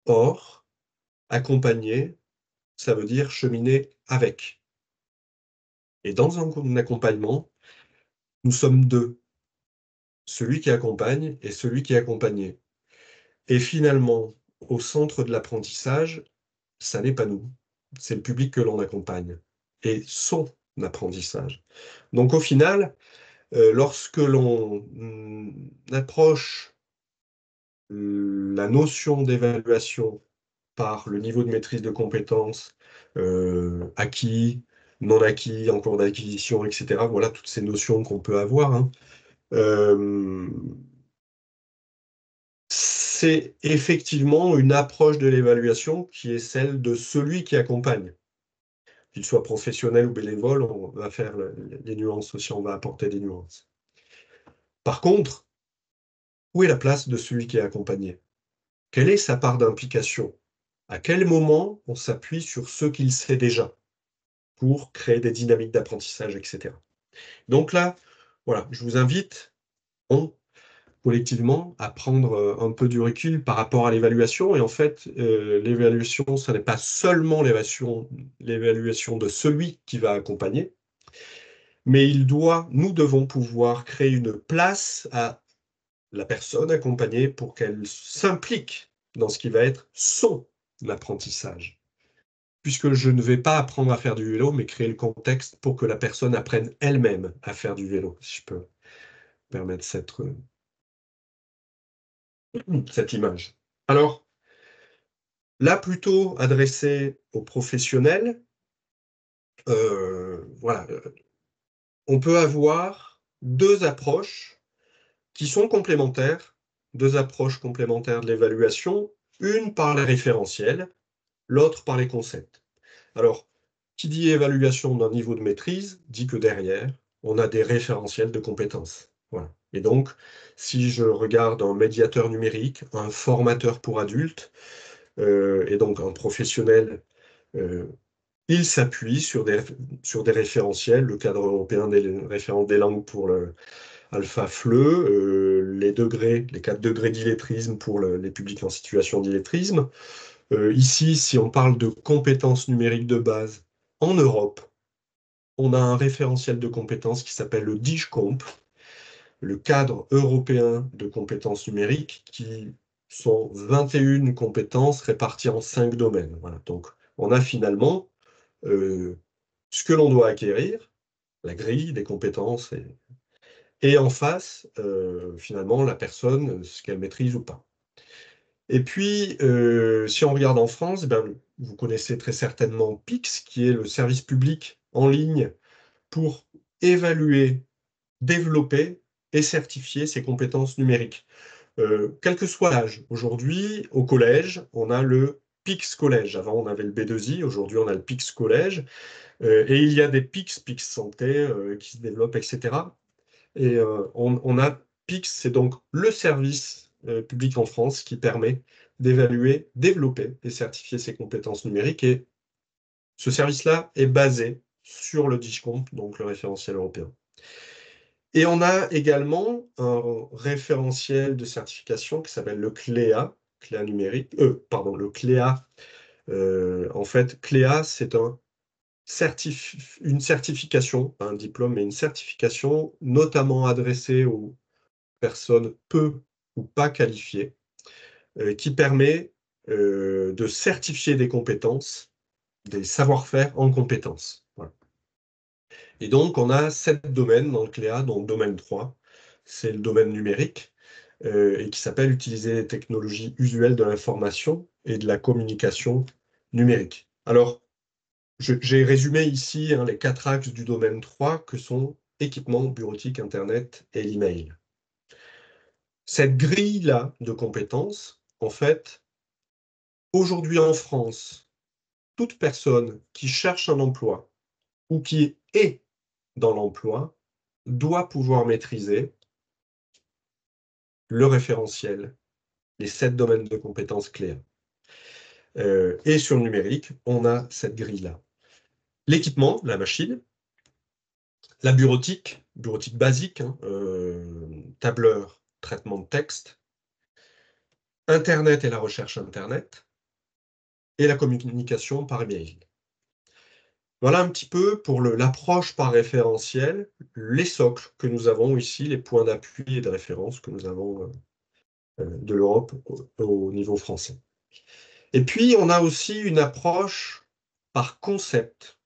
Or, accompagner, ça veut dire cheminer avec. Et dans un accompagnement, nous sommes deux, celui qui accompagne et celui qui est accompagné. Et finalement, au centre de l'apprentissage, ça n'est pas nous, c'est le public que l'on accompagne et son apprentissage. Donc au final, lorsque l'on approche la notion d'évaluation par le niveau de maîtrise de compétences acquis, non acquis, en cours d'acquisition, etc., voilà toutes ces notions qu'on peut avoir, hein, c'est effectivement une approche de l'évaluation qui est celle de celui qui accompagne. Qu'il soit professionnel ou bénévole, on va faire les nuances aussi, on va apporter des nuances. Par contre, où est la place de celui qui est accompagné? Quelle est sa part d'implication? À quel moment on s'appuie sur ce qu'il sait déjà pour créer des dynamiques d'apprentissage, etc. Donc là, voilà, je vous invite, collectivement, à prendre un peu du recul par rapport à l'évaluation. Et en fait, l'évaluation, ce n'est pas seulement l'évaluation de celui qui va accompagner, mais nous devons pouvoir créer une place à la personne accompagnée pour qu'elle s'implique dans ce qui va être son apprentissage. Puisque je ne vais pas apprendre à faire du vélo, mais créer le contexte pour que la personne apprenne elle-même à faire du vélo, si je peux permettre cette image. Alors, là, plutôt adressé aux professionnels, voilà, on peut avoir deux approches qui sont complémentaires, deux approches complémentaires de l'évaluation, une par les référentiels, l'autre par les concepts. Alors, qui dit évaluation d'un niveau de maîtrise, dit que derrière, on a des référentiels de compétences. Voilà. Et donc, si je regarde un médiateur numérique, un formateur pour adultes, et donc un professionnel, il s'appuie sur des référentiels, le cadre européen des références des langues pour le alpha FLE, les 4 degrés d'illettrisme pour les publics en situation d'illettrisme. Ici, si on parle de compétences numériques de base, en Europe, on a un référentiel de compétences qui s'appelle le DIGCOMP, le cadre européen de compétences numériques, qui sont 21 compétences réparties en 5 domaines. Voilà. Donc, on a finalement ce que l'on doit acquérir, la grille des compétences, et en face, finalement, la personne, ce qu'elle maîtrise ou pas. Et puis, si on regarde en France, ben, vous connaissez très certainement PIX, qui est le service public en ligne pour évaluer, développer et certifier ses compétences numériques. Quel que soit l'âge. Aujourd'hui, au collège, on a le PIX collège. Avant, on avait le B2I, aujourd'hui, on a le PIX collège. Et il y a des PIX santé qui se développent, etc. Et on a PIX, c'est donc le service public en France qui permet d'évaluer, développer et certifier ses compétences numériques. Et ce service-là est basé sur le DIGCOMP, donc le référentiel européen. Et on a également un référentiel de certification qui s'appelle le CLEA, CLEA numérique, le CLEA. En fait, CLEA, c'est un une certification, pas un diplôme, mais une certification notamment adressée aux personnes peu ou pas qualifiées, qui permet de certifier des compétences, des savoir-faire en compétences. Voilà. Et donc, on a 7 domaines dans le CLEA, dont le domaine 3, c'est le domaine numérique, et qui s'appelle Utiliser les technologies usuelles de l'information et de la communication numérique. Alors, j'ai résumé ici les 4 axes du domaine 3, que sont équipement, bureautique, Internet et l'email. Cette grille-là de compétences, en fait, aujourd'hui en France, toute personne qui cherche un emploi ou qui est dans l'emploi doit pouvoir maîtriser le référentiel, les 7 domaines de compétences clés. Et sur le numérique, on a cette grille-là. L'équipement, la machine, la bureautique basique, tableur, traitement de texte, Internet et la recherche Internet, et la communication par email. Voilà un petit peu pour l'approche par référentiel, les socles que nous avons ici, les points d'appui et de référence que nous avons de l'Europe au niveau français. Et puis, on a aussi une approche par concept.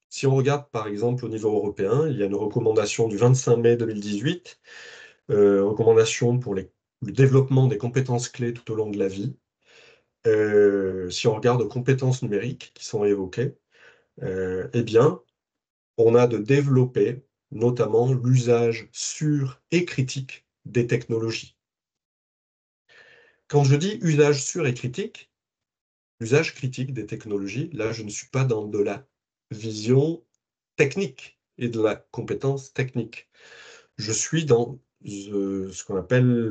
Si on regarde par exemple au niveau européen, il y a une recommandation du 25 mai 2018, recommandation pour le développement des compétences clés tout au long de la vie. Si on regarde aux compétences numériques qui sont évoquées, eh bien, on a de développer notamment l'usage sûr et critique des technologies. Quand je dis usage sûr et critique, l'usage critique des technologies, là, je ne suis pas dans de la vision technique et de la compétence technique. Je suis dans ce qu'on appelle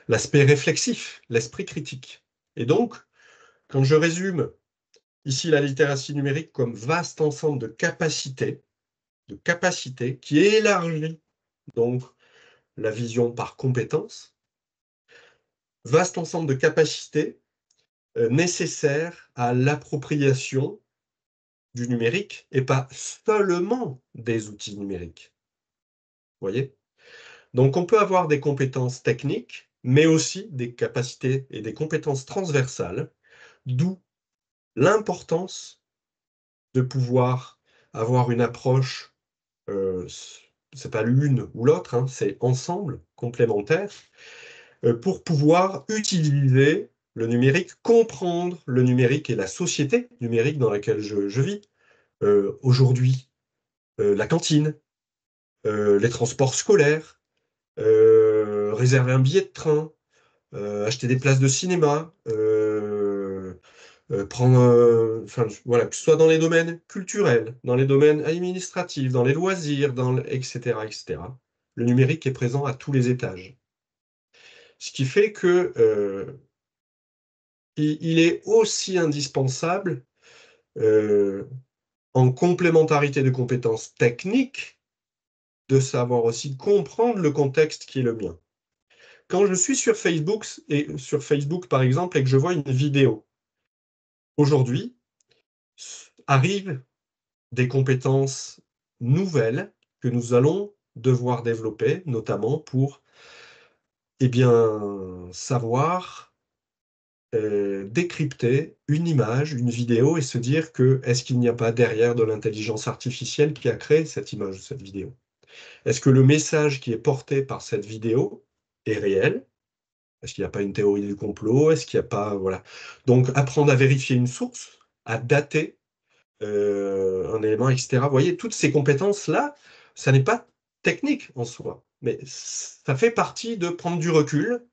l'aspect réflexif, l'esprit critique. Et donc, quand je résume ici la littératie numérique comme vaste ensemble de capacités qui élargit donc la vision par compétence, vaste ensemble de capacités nécessaires à l'appropriation du numérique et pas seulement des outils numériques. Vous voyez? Donc on peut avoir des compétences techniques, mais aussi des capacités et des compétences transversales, d'où l'importance de pouvoir avoir une approche, c'est pas l'une ou l'autre, c'est ensemble, complémentaire, pour pouvoir utiliser le numérique, comprendre le numérique et la société numérique dans laquelle je vis. Aujourd'hui, la cantine, les transports scolaires, réserver un billet de train, acheter des places de cinéma, prendre, enfin, voilà, que ce soit dans les domaines culturels, dans les domaines administratifs, dans les loisirs, etc., etc. Le numérique est présent à tous les étages. Ce qui fait que il est aussi indispensable, en complémentarité de compétences techniques, de savoir aussi comprendre le contexte qui est le mien. Quand je suis sur Facebook par exemple, et que je vois une vidéo, aujourd'hui, arrivent des compétences nouvelles que nous allons devoir développer, notamment pour savoir décrypter une image, une vidéo, et se dire que est-ce qu'il n'y a pas derrière de l'intelligence artificielle qui a créé cette image, cette vidéo? Est-ce que le message qui est porté par cette vidéo est réel? Est-ce qu'il n'y a pas une théorie du complot? Est-ce qu'il n'y a pas... Voilà. Donc, apprendre à vérifier une source, à dater un élément, etc. Vous voyez, toutes ces compétences-là, ça n'est pas technique en soi, mais ça fait partie de prendre du recul.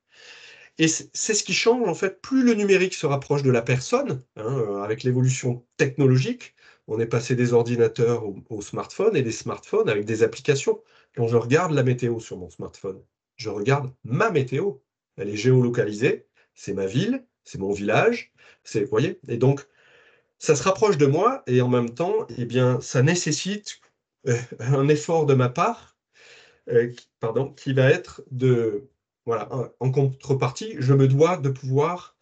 Et c'est ce qui change, en fait, plus le numérique se rapproche de la personne, avec l'évolution technologique, on est passé des ordinateurs aux smartphones et des smartphones avec des applications. Quand je regarde la météo sur mon smartphone, je regarde ma météo. Elle est géolocalisée, c'est ma ville, c'est mon village, vous voyez? Et donc, ça se rapproche de moi et en même temps, eh bien, ça nécessite un effort de ma part, qui va être de, voilà, en contrepartie, je me dois de pouvoir,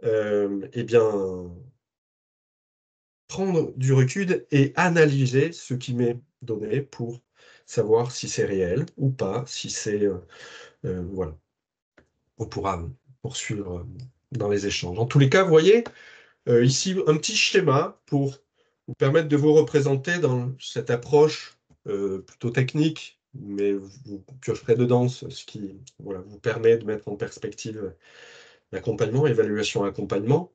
eh bien, prendre du recul et analyser ce qui m'est donné pour savoir si c'est réel ou pas, si c'est... voilà, on pourra poursuivre dans les échanges. En tous les cas, vous voyez, ici, un petit schéma pour vous permettre de vous représenter dans cette approche plutôt technique, mais vous piocherez dedans ce qui voilà, vous permet de mettre en perspective l'accompagnement, évaluation, accompagnement.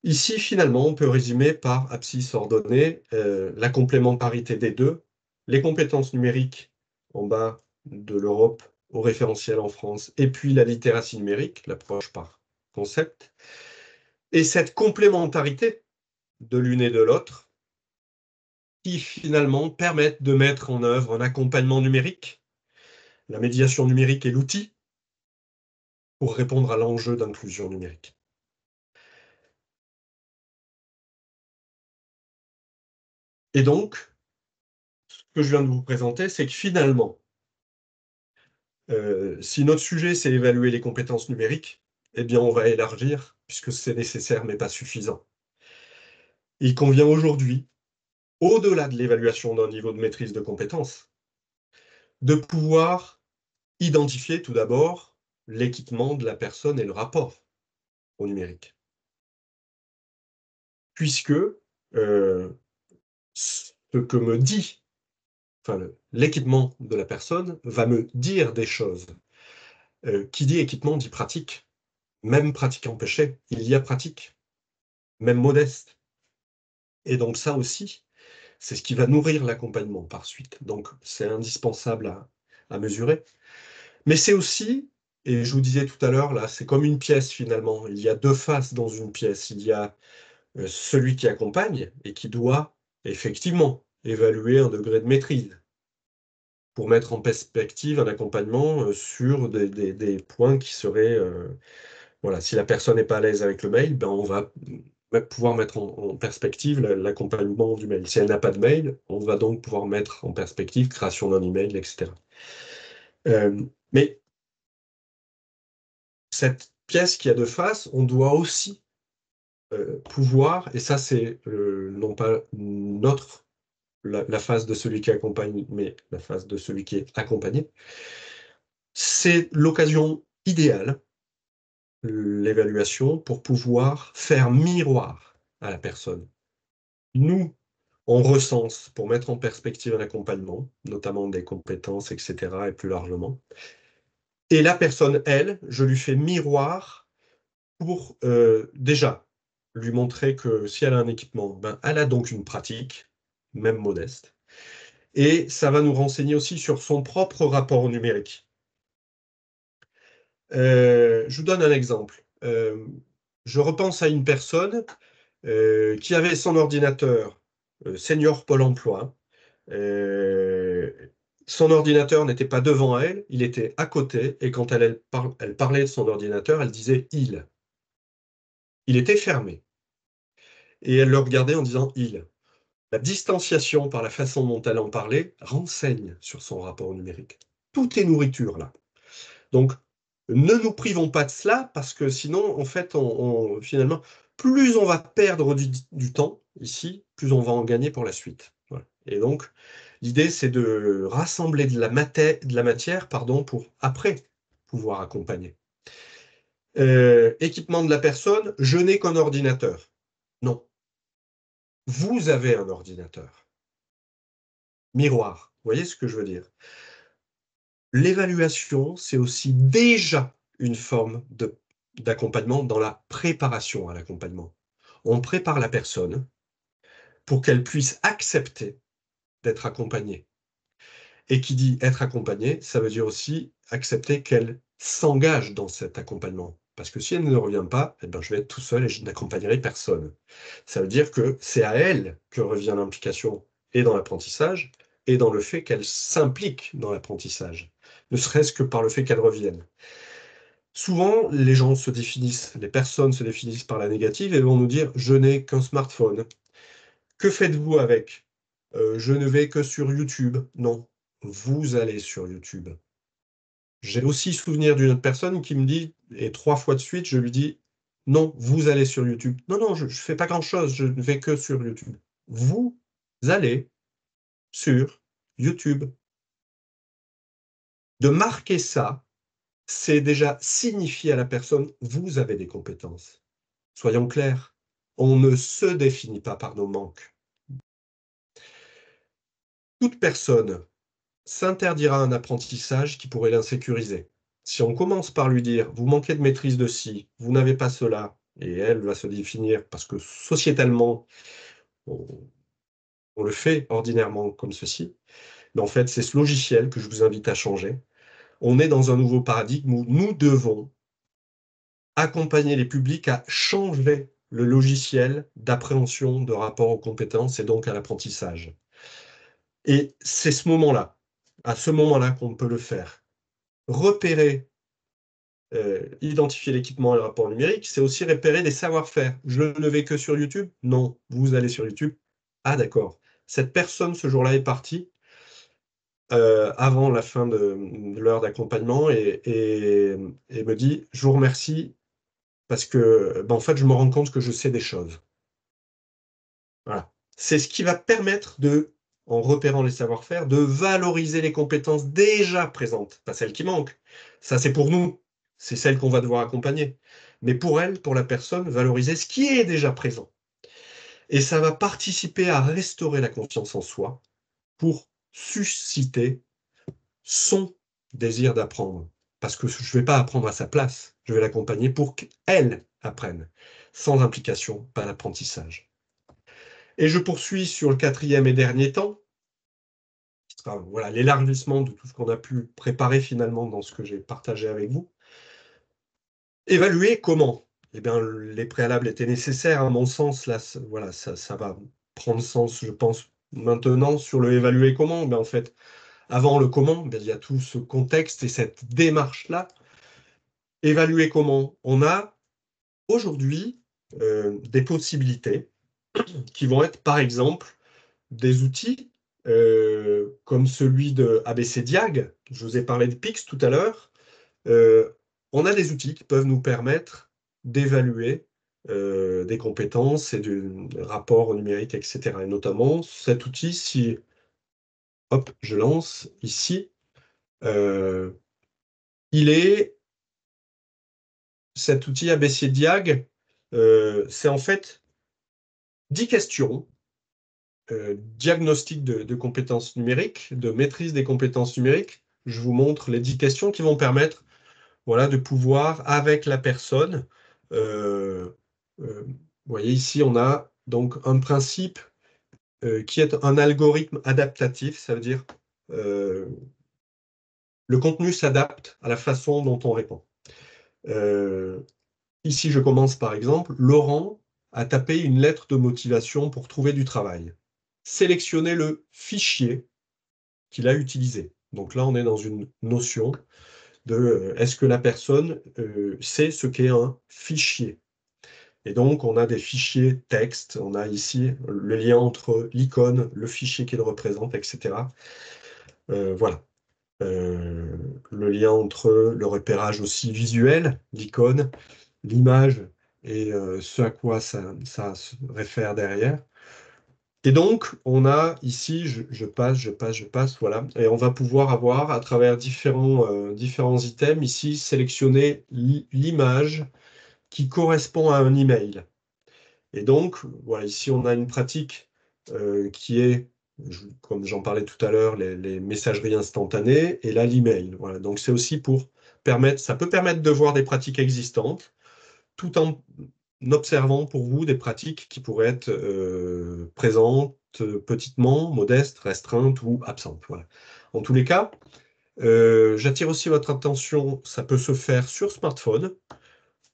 Ici, finalement, on peut résumer par abscisse ordonnée la complémentarité des deux, les compétences numériques en bas de l'Europe au référentiel en France, et puis la littératie numérique, l'approche par concept. Et cette complémentarité de l'une et de l'autre qui finalement permettent de mettre en œuvre un accompagnement numérique. La médiation numérique est l'outil pour répondre à l'enjeu d'inclusion numérique. Et donc, ce que je viens de vous présenter, c'est que finalement, si notre sujet, c'est évaluer les compétences numériques, eh bien, on va élargir, puisque c'est nécessaire, mais pas suffisant. Il convient aujourd'hui, au-delà de l'évaluation d'un niveau de maîtrise de compétences, de pouvoir identifier tout d'abord l'équipement de la personne et le rapport au numérique. Puisque ce que me dit, enfin, l'équipement de la personne va me dire des choses. Qui dit équipement dit pratique. Même pratique empêchée, il y a pratique, même modeste. Et donc ça aussi, c'est ce qui va nourrir l'accompagnement par suite. Donc c'est indispensable à mesurer. Mais c'est aussi, et je vous disais tout à l'heure, là, c'est comme une pièce finalement. Il y a deux faces dans une pièce. Il y a celui qui accompagne et qui doit effectivement évaluer un degré de maîtrise pour mettre en perspective un accompagnement sur des points qui seraient... voilà, si la personne n'est pas à l'aise avec le mail, ben on va pouvoir mettre en perspective l'accompagnement du mail. Si elle n'a pas de mail, on va donc pouvoir mettre en perspective création d'un email, etc. Mais cette pièce qui a deux faces, on doit aussi pouvoir, et ça c'est non pas notre la phase de celui qui accompagne, mais la phase de celui qui est accompagné. C'est l'occasion idéale, l'évaluation, pour pouvoir faire miroir à la personne. Nous, on recense pour mettre en perspective un accompagnement, notamment des compétences, etc., et plus largement. Et la personne, elle, je lui fais miroir pour déjà lui montrer que si elle a un équipement, ben, elle a donc une pratique, même modeste. Et ça va nous renseigner aussi sur son propre rapport au numérique. Je vous donne un exemple. Je repense à une personne qui avait son ordinateur senior Pôle emploi. Son ordinateur n'était pas devant elle, il était à côté, et quand elle parlait de son ordinateur, elle disait « il ». Il était fermé. Et elle le regardait en disant « il ». La distanciation par la façon dont elle en parlait renseigne sur son rapport au numérique. Tout est nourriture, là. Donc, ne nous privons pas de cela, parce que sinon, en fait, finalement, plus on va perdre du temps ici, plus on va en gagner pour la suite. Voilà. Et donc, l'idée, c'est de rassembler de la matière, pardon, pour après pouvoir accompagner. Équipement de la personne, je n'ai qu'un ordinateur. Non. Vous avez un ordinateur. Miroir. Vous voyez ce que je veux dire? L'évaluation, c'est aussi déjà une forme d'accompagnement dans la préparation à l'accompagnement. On prépare la personne pour qu'elle puisse accepter d'être accompagnée. Et qui dit être accompagnée, ça veut dire aussi accepter qu'elle s'engage dans cet accompagnement. Parce que si elle ne revient pas, eh ben, je vais être tout seul et je n'accompagnerai personne. Ça veut dire que c'est à elle que revient l'implication et dans l'apprentissage et dans le fait qu'elle s'implique dans l'apprentissage, ne serait-ce que par le fait qu'elle revienne. Souvent, les gens se définissent, les personnes se définissent par la négative et vont nous dire « je n'ai qu'un smartphone ». Que faites-vous avec? Je ne vais que sur YouTube. Non, vous allez sur YouTube. J'ai aussi souvenir d'une autre personne qui me dit, et 3 fois de suite, je lui dis, Non, vous allez sur YouTube. Non, non, je ne fais pas grand-chose, je ne vais que sur YouTube. Vous allez sur YouTube. De marquer ça, c'est déjà signifier à la personne, vous avez des compétences. Soyons clairs, on ne se définit pas par nos manques. Toute personne s'interdira un apprentissage qui pourrait l'insécuriser. Si on commence par lui dire, vous manquez de maîtrise de ci, vous n'avez pas cela, et elle va se définir, parce que sociétalement, on, on le fait ordinairement comme ceci, mais en fait, c'est ce logiciel que je vous invite à changer. On est dans un nouveau paradigme où nous devons accompagner les publics à changer le logiciel d'appréhension de rapport aux compétences et donc à l'apprentissage. Et c'est ce moment-là, à ce moment-là qu'on peut le faire. Repérer, identifier l'équipement et le rapport numérique, c'est aussi repérer des savoir-faire. Je ne vais que sur YouTube? Non, vous allez sur YouTube. Ah d'accord, cette personne ce jour-là est partie avant la fin de l'heure d'accompagnement et me dit, je vous remercie, parce que, en fait, je me rends compte que je sais des choses. Voilà. C'est ce qui va permettre de, en repérant les savoir-faire, de valoriser les compétences déjà présentes, pas celles qui manquent. Ça, c'est pour nous. C'est celles qu'on va devoir accompagner. Mais pour elle, pour la personne, valoriser ce qui est déjà présent. Et ça va participer à restaurer la confiance en soi pour susciter son désir d'apprendre. Parce que je ne vais pas apprendre à sa place, je vais l'accompagner pour qu'elle apprenne, sans implication, pas l'apprentissage. Et je poursuis sur le quatrième et dernier temps, qui sera voilà, l'élargissement de tout ce qu'on a pu préparer finalement dans ce que j'ai partagé avec vous. Évaluer comment? Eh bien, les préalables étaient nécessaires, à mon sens. Là, voilà, ça va prendre sens, je pense, maintenant sur le évaluer comment. Mais en fait, avant le comment, il y a tout ce contexte et cette démarche-là. Évaluer comment? On a aujourd'hui des possibilités qui vont être, par exemple, des outils comme celui de ABC Diag. Je vous ai parlé de Pix tout à l'heure. On a des outils qui peuvent nous permettre d'évaluer des compétences et du rapport numérique, etc. Et notamment cet outil, si hop, je lance ici, euh, il est cet outil ABC Diag, c'est en fait 10 questions, diagnostic de compétences numériques, de maîtrise des compétences numériques. Je vous montre les 10 questions qui vont permettre voilà, de pouvoir, avec la personne, vous voyez ici, on a donc un principe qui est un algorithme adaptatif, ça veut dire euh, le contenu s'adapte à la façon dont on répond. Euh, Ici, je commence par exemple, Laurent a tapé une lettre de motivation pour trouver du travail. Sélectionnez le fichier qu'il a utilisé. Donc là, on est dans une notion de est-ce que la personne sait ce qu'est un fichier. Et donc, on a des fichiers texte, on a ici le lien entre l'icône, le fichier qu'il représente, etc. Voilà. Le lien entre le repérage aussi visuel, l'icône, l'image et ce à quoi ça se réfère derrière. Et donc, on a ici, je passe, voilà, et on va pouvoir avoir à travers différents items, ici, sélectionner l'image qui correspond à un email. Et donc, voilà, ici, on a une pratique qui est, comme j'en parlais tout à l'heure, les messageries instantanées, et là, l'email. Voilà, donc c'est aussi pour permettre, ça peut permettre de voir des pratiques existantes, tout en observant pour vous des pratiques qui pourraient être présentes petitement, modestes, restreintes ou absentes. Voilà. En tous les cas, j'attire aussi votre attention, ça peut se faire sur smartphone.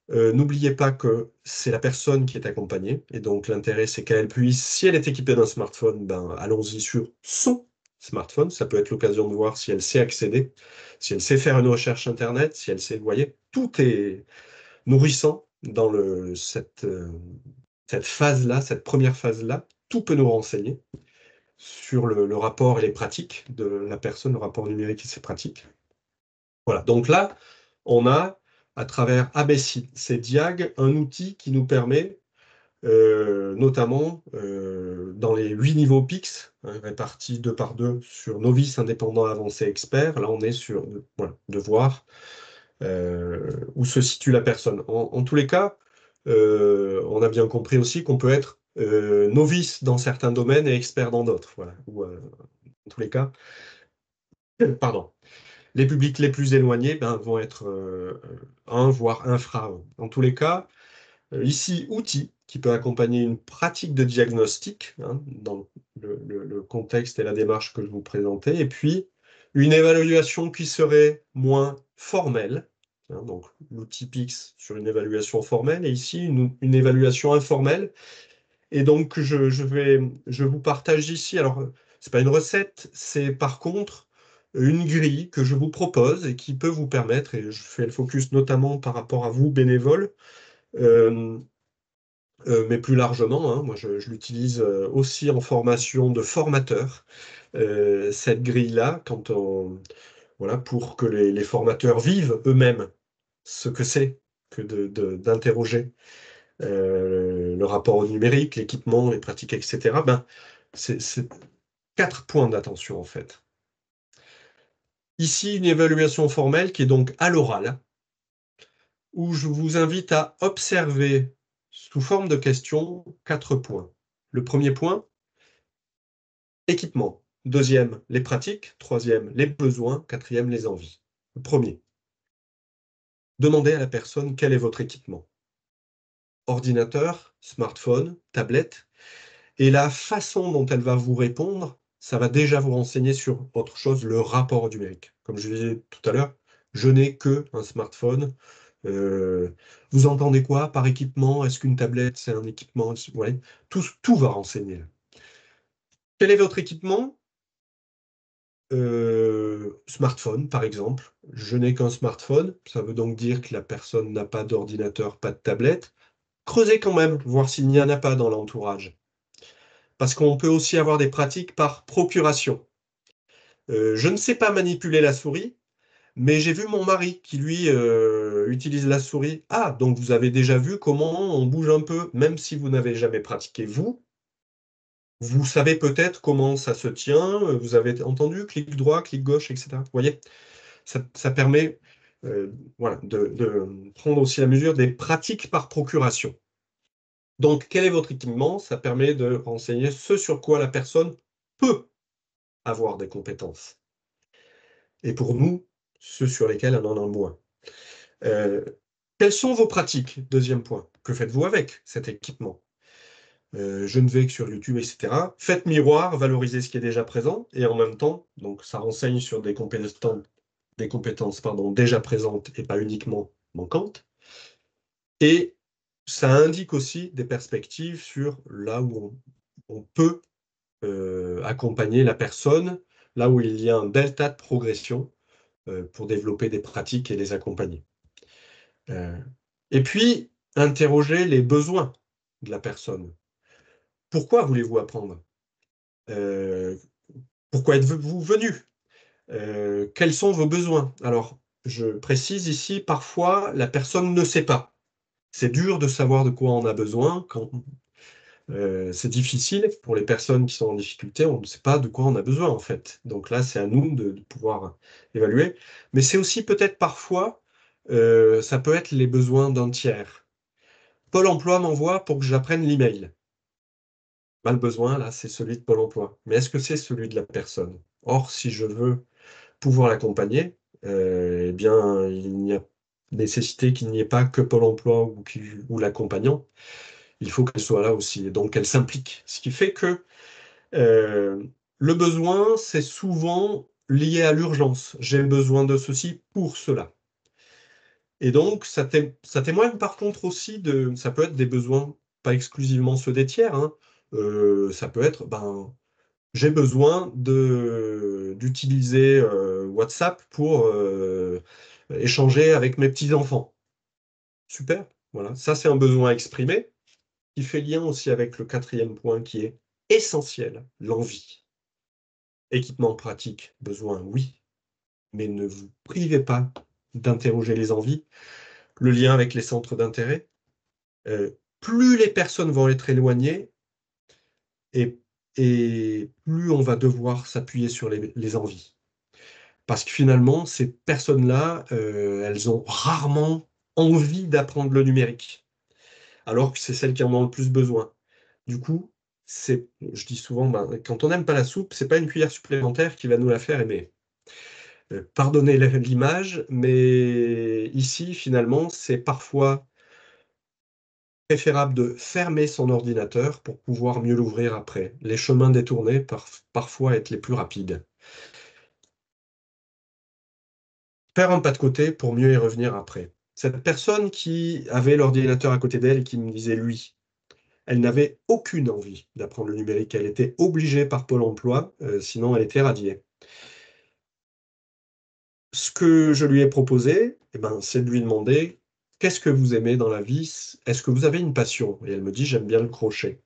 N'oubliez pas que c'est la personne qui est accompagnée, et donc l'intérêt c'est qu'elle puisse, si elle est équipée d'un smartphone, ben, allons-y sur son smartphone. Ça peut être l'occasion de voir si elle sait accéder, si elle sait faire une recherche Internet, si elle sait, vous voyez, tout est nourrissant dans cette phase-là, cette première phase-là. Tout peut nous renseigner sur le rapport et les pratiques de la personne, le rapport numérique et ses pratiques. Voilà, donc là, on a à travers Abessi. C'est Diag, un outil qui nous permet, notamment dans les 8 niveaux PIX, hein, répartis 2 par 2 sur novice, indépendant, avancé, expert. Là, on est sur voilà, de voir où se situe la personne. En tous les cas, on a bien compris aussi qu'on peut être novice dans certains domaines et expert dans d'autres. Voilà. Ou, en tous les cas, pardon. Les publics les plus éloignés ben, vont être 1, voire infra 1. En tous les cas, ici, outil qui peut accompagner une pratique de diagnostic, hein, dans le contexte et la démarche que je vous présentais, et puis une évaluation qui serait moins formelle, hein, donc l'outil PIX sur une évaluation formelle, et ici une évaluation informelle. Et donc je vous partage ici, alors c'est pas une recette, c'est par contre une grille que je vous propose et qui peut vous permettre, et je fais le focus notamment par rapport à vous, bénévoles, euh, mais plus largement, hein, moi je l'utilise aussi en formation de formateur, cette grille-là, voilà, pour que les formateurs vivent eux-mêmes ce que c'est que d'interroger le rapport au numérique, l'équipement, les pratiques, etc. Ben, c'est 4 points d'attention en fait. Ici, une évaluation formelle qui est donc à l'oral, où je vous invite à observer sous forme de questions 4 points. Le premier point, équipement. Deuxième, les pratiques. Troisième, les besoins. Quatrième, les envies. Le premier, demandez à la personne quel est votre équipement. Ordinateur, smartphone, tablette. Et la façon dont elle va vous répondre, ça va déjà vous renseigner sur autre chose, le rapport au numérique. Comme je disais tout à l'heure, je n'ai que un smartphone. Vous entendez quoi par équipement? Est-ce qu'une tablette, c'est un équipement? Ouais, tout va renseigner. Quel est votre équipement? Smartphone, par exemple. Je n'ai qu'un smartphone. Ça veut donc dire que la personne n'a pas d'ordinateur, pas de tablette. Creusez quand même, voir s'il n'y en a pas dans l'entourage. Parce qu'on peut aussi avoir des pratiques par procuration. Je ne sais pas manipuler la souris, mais j'ai vu mon mari qui, lui, utilise la souris. Ah, donc vous avez déjà vu comment on bouge un peu, même si vous n'avez jamais pratiqué vous. Vous savez peut-être comment ça se tient, vous avez entendu, clic droit, clic gauche, etc. Vous voyez, ça permet voilà, de prendre aussi la mesure des pratiques par procuration. Donc, quel est votre équipement? Ça permet de renseigner ce sur quoi la personne peut avoir des compétences. Et pour nous, ceux sur lesquels elle en a moins. Euh, Quelles sont vos pratiques? Deuxième point. Que faites-vous avec cet équipement? Je ne vais que sur YouTube, etc. Faites miroir, valorisez ce qui est déjà présent, et en même temps, donc ça renseigne sur des compétences pardon, déjà présentes et pas uniquement manquantes. Et ça indique aussi des perspectives sur là où on peut accompagner la personne, là où il y a un delta de progression pour développer des pratiques et les accompagner. Et puis, interroger les besoins de la personne. Pourquoi voulez-vous apprendre? Euh, Pourquoi êtes-vous venu? Quels sont vos besoins? Alors, je précise ici, parfois, la personne ne sait pas. C'est dur de savoir de quoi on a besoin quand c'est difficile pour les personnes qui sont en difficulté, on ne sait pas de quoi on a besoin en fait. Donc là, c'est à nous de pouvoir évaluer. Mais c'est aussi peut-être parfois, ça peut être les besoins d'un tiers. Pôle emploi m'envoie pour que j'apprenne l'email. Ben, le besoin, là, c'est celui de Pôle emploi. Mais est-ce que c'est celui de la personne? Or, si je veux pouvoir l'accompagner, eh bien, il n'y a nécessité qu'il n'y ait pas que Pôle emploi ou l'accompagnant. Il faut qu'elle soit là aussi, et donc qu'elle s'implique. Ce qui fait que le besoin, c'est souvent lié à l'urgence. J'ai besoin de ceci pour cela. Et donc, ça témoigne par contre aussi ça peut être des besoins, pas exclusivement ceux des tiers, hein. Ça peut être, ben, j'ai besoin d'utiliser WhatsApp pour échanger avec mes petits-enfants. Super, voilà. Ça, c'est un besoin exprimé qui fait lien aussi avec le quatrième point qui est essentiel, l'envie. Équipement pratique, besoin, oui, mais ne vous privez pas d'interroger les envies. le lien avec les centres d'intérêt. Plus les personnes vont être éloignées et, et plus on va devoir s'appuyer sur les envies. Parce que finalement, ces personnes-là, elles ont rarement envie d'apprendre le numérique, alors que c'est celles qui en ont le plus besoin. Du coup, je dis souvent, ben, quand on n'aime pas la soupe, c'est pas une cuillère supplémentaire qui va nous la faire aimer. Pardonnez l'image, mais ici, finalement, c'est parfois préférable de fermer son ordinateur pour pouvoir mieux l'ouvrir après. Les chemins détournés parfois être les plus rapides. Faire un pas de côté pour mieux y revenir après. Cette personne qui avait l'ordinateur à côté d'elle et qui me disait lui, elle n'avait aucune envie d'apprendre le numérique. Elle était obligée par Pôle emploi, sinon elle était radiée. Ce que je lui ai proposé, eh ben, c'est de lui demander qu'est-ce que vous aimez dans la vie? Est-ce que vous avez une passion? Et elle me dit j'aime bien le crochet.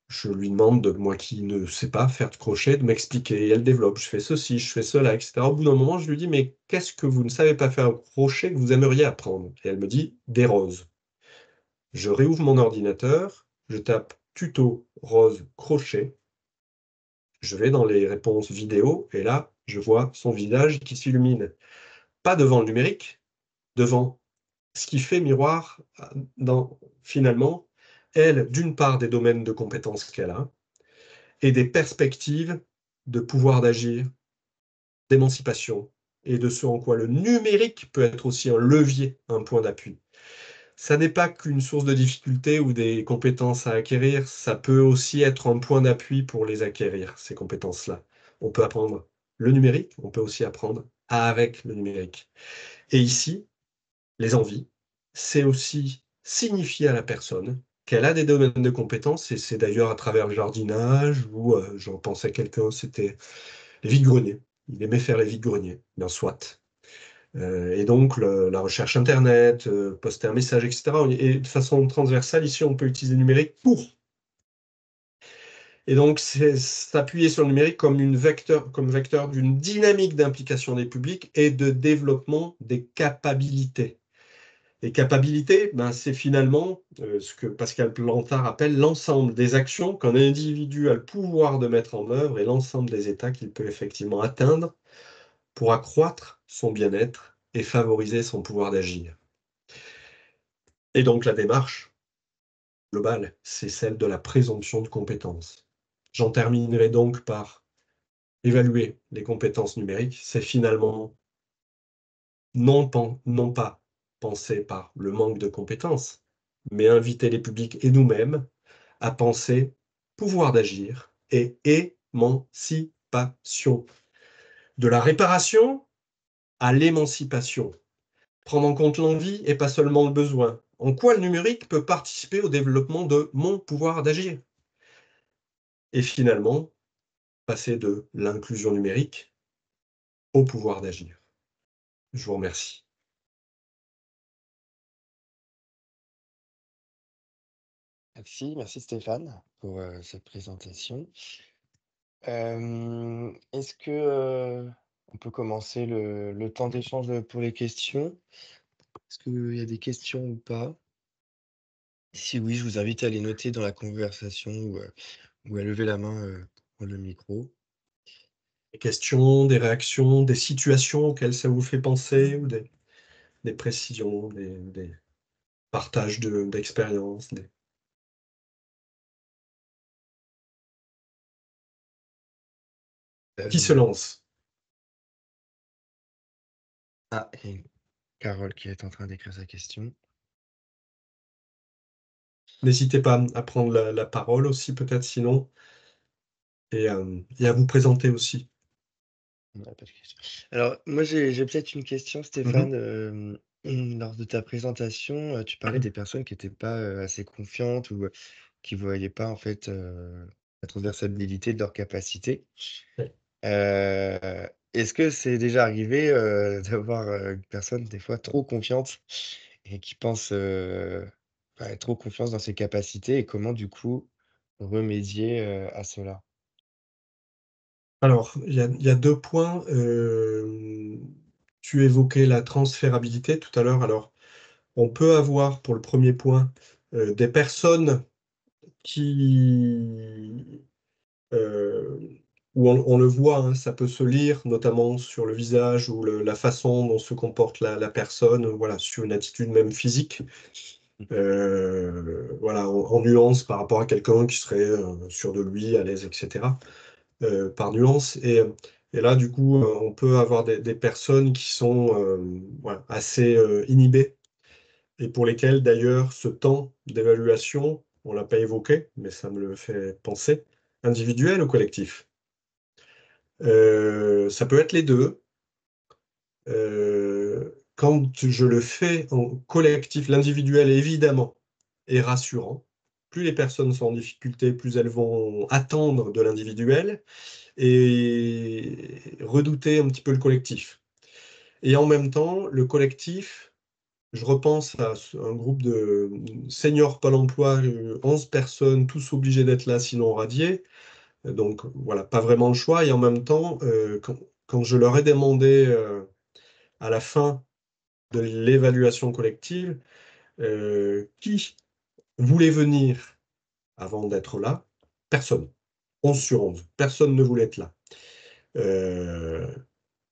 Je lui demande, moi qui ne sais pas faire de crochet, de m'expliquer. Et elle développe, je fais ceci, je fais cela, etc. Au bout d'un moment, je lui dis, mais qu'est-ce que vous ne savez pas faire au crochet que vous aimeriez apprendre? Et elle me dit, des roses. Je réouvre mon ordinateur, je tape tuto rose crochet, je vais dans les réponses vidéo, et là, je vois son visage qui s'illumine. Pas devant le numérique, devant ce qui fait miroir dans, finalement, elle, d'une part, des domaines de compétences qu'elle a, et des perspectives de pouvoir d'agir, d'émancipation, et de ce en quoi le numérique peut être aussi un levier, un point d'appui. Ça n'est pas qu'une source de difficulté ou des compétences à acquérir, ça peut aussi être un point d'appui pour les acquérir, ces compétences-là. On peut apprendre le numérique, on peut aussi apprendre avec le numérique. Et ici, les envies, c'est aussi signifier à la personne qu'elle a des domaines de compétences, et c'est d'ailleurs à travers le jardinage, ou j'en pensais à quelqu'un, c'était les vides-greniers. Il aimait faire les vides-greniers, bien soit. Et donc la recherche Internet, poster un message, etc. Et de façon transversale, ici, on peut utiliser le numérique pour. Et donc, c'est s'appuyer sur le numérique comme vecteur d'une dynamique d'implication des publics et de développement des capacités. Et capacité, ben, c'est finalement ce que Pascal Plantard appelle l'ensemble des actions qu'un individu a le pouvoir de mettre en œuvre et l'ensemble des états qu'il peut effectivement atteindre pour accroître son bien-être et favoriser son pouvoir d'agir. Et donc la démarche globale, c'est celle de la présomption de compétences. J'en terminerai donc par évaluer les compétences numériques. C'est finalement non pas penser par le manque de compétences, mais inviter les publics et nous-mêmes à penser pouvoir d'agir et émancipation. De la réparation à l'émancipation. Prendre en compte l'envie et pas seulement le besoin. En quoi le numérique peut participer au développement de mon pouvoir d'agir? Et finalement, passer de l'inclusion numérique au pouvoir d'agir. Je vous remercie. Merci Stéphane pour cette présentation. Est-ce que on peut commencer le temps d'échange pour les questions? Est-ce qu'il y a des questions ou pas? Si oui, je vous invite à les noter dans la conversation ou à lever la main pour le micro. Des questions, des réactions, des situations auxquelles ça vous fait penser, ou des précisions, des partages d'expériences. Qui se Euh, lance? il y a une Carole qui est en train d'écrire sa question. N'hésitez pas à prendre la parole aussi, peut-être sinon, et à vous présenter aussi. On n'a pas de question. Alors, moi, j'ai peut-être une question, Mhm. Stéphane. Lors de ta présentation, tu parlais des personnes qui n'étaient pas assez confiantes ou qui ne voyaient pas, en fait, la transversalité de leurs capacités. Ouais. Est-ce que c'est déjà arrivé d'avoir une personne, des fois, trop confiante et qui pense trop confiance dans ses capacités et comment, du coup, remédier à cela? Alors, il y a deux points. Tu évoquais la transférabilité tout à l'heure. Alors, on peut avoir, pour le premier point, des personnes qui, euh, où on le voit, hein, ça peut se lire, notamment sur le visage ou la façon dont se comporte la personne, voilà, sur une attitude même physique, voilà, en nuance par rapport à quelqu'un qui serait sûr de lui, à l'aise, etc. Par nuance. Et là, du coup, on peut avoir des personnes qui sont voilà, assez inhibées et pour lesquelles, d'ailleurs, ce temps d'évaluation, on ne l'a pas évoqué, mais ça me le fait penser, individuel ou collectif. Ça peut être les deux. Quand je le fais en collectif, l'individuel, évidemment, est rassurant. Plus les personnes sont en difficulté, plus elles vont attendre de l'individuel et redouter un petit peu le collectif. Et en même temps, le collectif, je repense à un groupe de seniors Pôle emploi, 11 personnes, tous obligés d'être là, sinon radiés. Donc voilà, pas vraiment le choix. Et en même temps, quand je leur ai demandé à la fin de l'évaluation collective, qui voulait venir avant d'être là, personne. 11 sur 11. Personne ne voulait être là. Euh,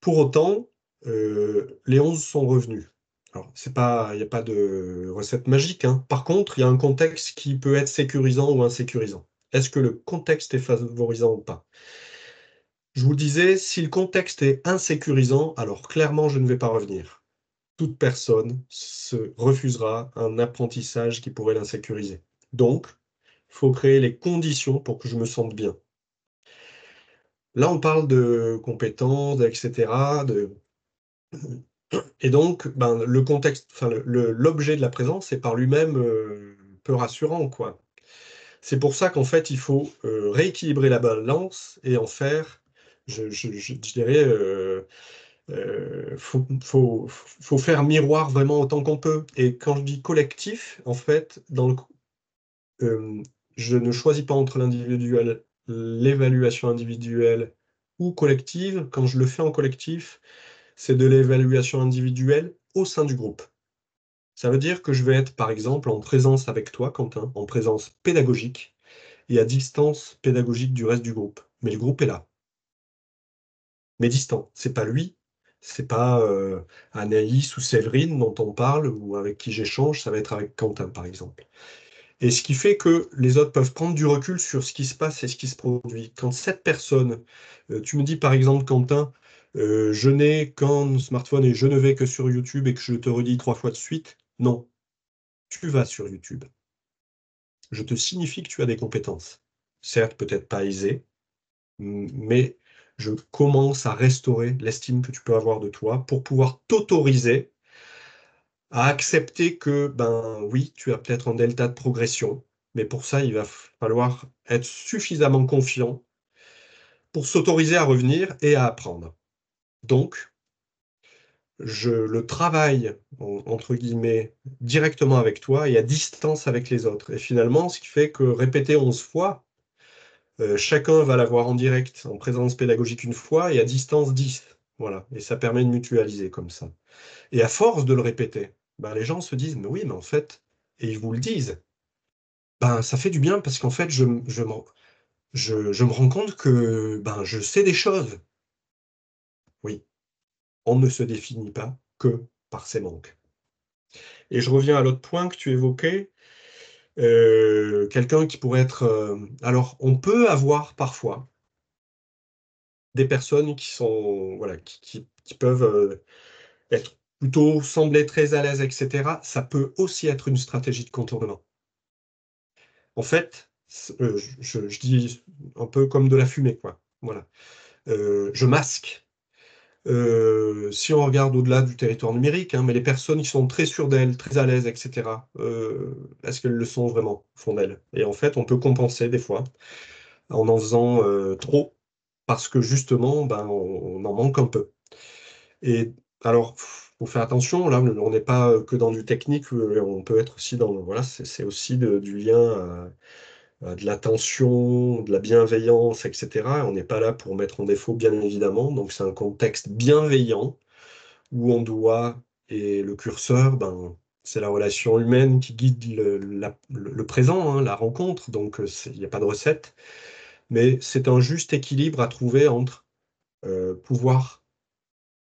pour autant, les 11 sont revenus. Alors, c'est pas, il n'y a pas de recette magique, hein. Par contre, il y a un contexte qui peut être sécurisant ou insécurisant. Est-ce que le contexte est favorisant ou pas? Je vous le disais, si le contexte est insécurisant, alors clairement, je ne vais pas revenir. Toute personne se refusera un apprentissage qui pourrait l'insécuriser. Donc, il faut créer les conditions pour que je me sente bien. Là, on parle de compétences, etc. Et donc, ben, le contexte, enfin, l'objet de la présence est par lui-même peu rassurant, quoi. C'est pour ça qu'en fait, il faut rééquilibrer la balance et en faire, je dirais, faut faire miroir vraiment autant qu'on peut. Et quand je dis collectif, en fait, euh, je ne choisis pas entre l'individuel, l'évaluation individuelle ou collective. Quand je le fais en collectif, c'est de l'évaluation individuelle au sein du groupe. Ça veut dire que je vais être, par exemple, en présence avec toi, Quentin, en présence pédagogique et à distance pédagogique du reste du groupe. Mais le groupe est là, mais distant. C'est pas lui, c'est pas Anaïs ou Séverine dont on parle ou avec qui j'échange, ça va être avec Quentin, par exemple. Et ce qui fait que les autres peuvent prendre du recul sur ce qui se passe et ce qui se produit. Quand cette personne, tu me dis par exemple, Quentin, je n'ai qu'un smartphone et je ne vais que sur YouTube et que je te redis 3 fois de suite, non, tu vas sur YouTube. Je te signifie que tu as des compétences. Certes, peut-être pas aisées, mais je commence à restaurer l'estime que tu peux avoir de toi pour pouvoir t'autoriser à accepter que, ben oui, tu as peut-être un delta de progression, mais pour ça, il va falloir être suffisamment confiant pour s'autoriser à revenir et à apprendre. Donc, je le travaille, entre guillemets, directement avec toi et à distance avec les autres. Et finalement, ce qui fait que répéter 11 fois, chacun va l'avoir en direct, en présence pédagogique une fois et à distance 10. Voilà. Et ça permet de mutualiser comme ça. Et à force de le répéter, ben, les gens se disent, mais oui, mais en fait, et ils vous le disent, ben, ça fait du bien parce qu'en fait, je me rends compte que ben, je sais des choses. Oui, on ne se définit pas que par ses manques. Et je reviens à l'autre point que tu évoquais, quelqu'un qui pourrait être... alors, on peut avoir parfois des personnes qui sont, voilà, qui peuvent être plutôt, sembler très à l'aise, etc. Ça peut aussi être une stratégie de contournement. En fait, je dis un peu comme de la fumée, quoi. Voilà. Je masque. Si on regarde au-delà du territoire numérique, hein, mais les personnes qui sont très sûres d'elles, très à l'aise, etc., est-ce qu'elles le sont vraiment au fond d'elles? Et en fait, on peut compenser des fois en faisant trop, parce que justement, ben, on en manque un peu. Et alors, faut faire attention, là, on n'est pas que dans du technique, on peut être aussi dans, voilà, c'est aussi du lien de l'attention, de la bienveillance, etc. On n'est pas là pour mettre en défaut, bien évidemment. Donc, c'est un contexte bienveillant où on doit, et le curseur, ben, c'est la relation humaine qui guide le présent, hein, la rencontre, donc il n'y a pas de recette, mais c'est un juste équilibre à trouver entre pouvoir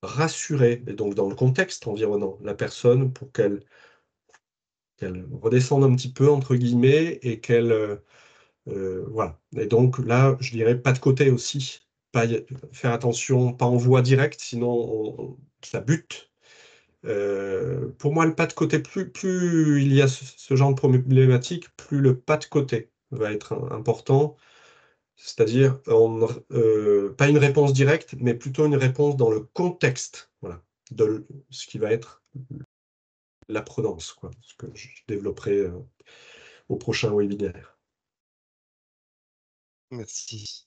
rassurer, et donc dans le contexte environnant, la personne pour qu'elle redescende un petit peu, entre guillemets, et qu'elle... voilà. Et donc là, je dirais pas de côté aussi. Faire attention, pas en voie directe, sinon ça bute. Pour moi, le pas de côté, plus il y a ce genre de problématique, plus le pas de côté va être important. C'est-à-dire, pas une réponse directe, mais plutôt une réponse dans le contexte, voilà, de ce qui va être la prudence, quoi, ce que je développerai au prochain webinaire. Merci.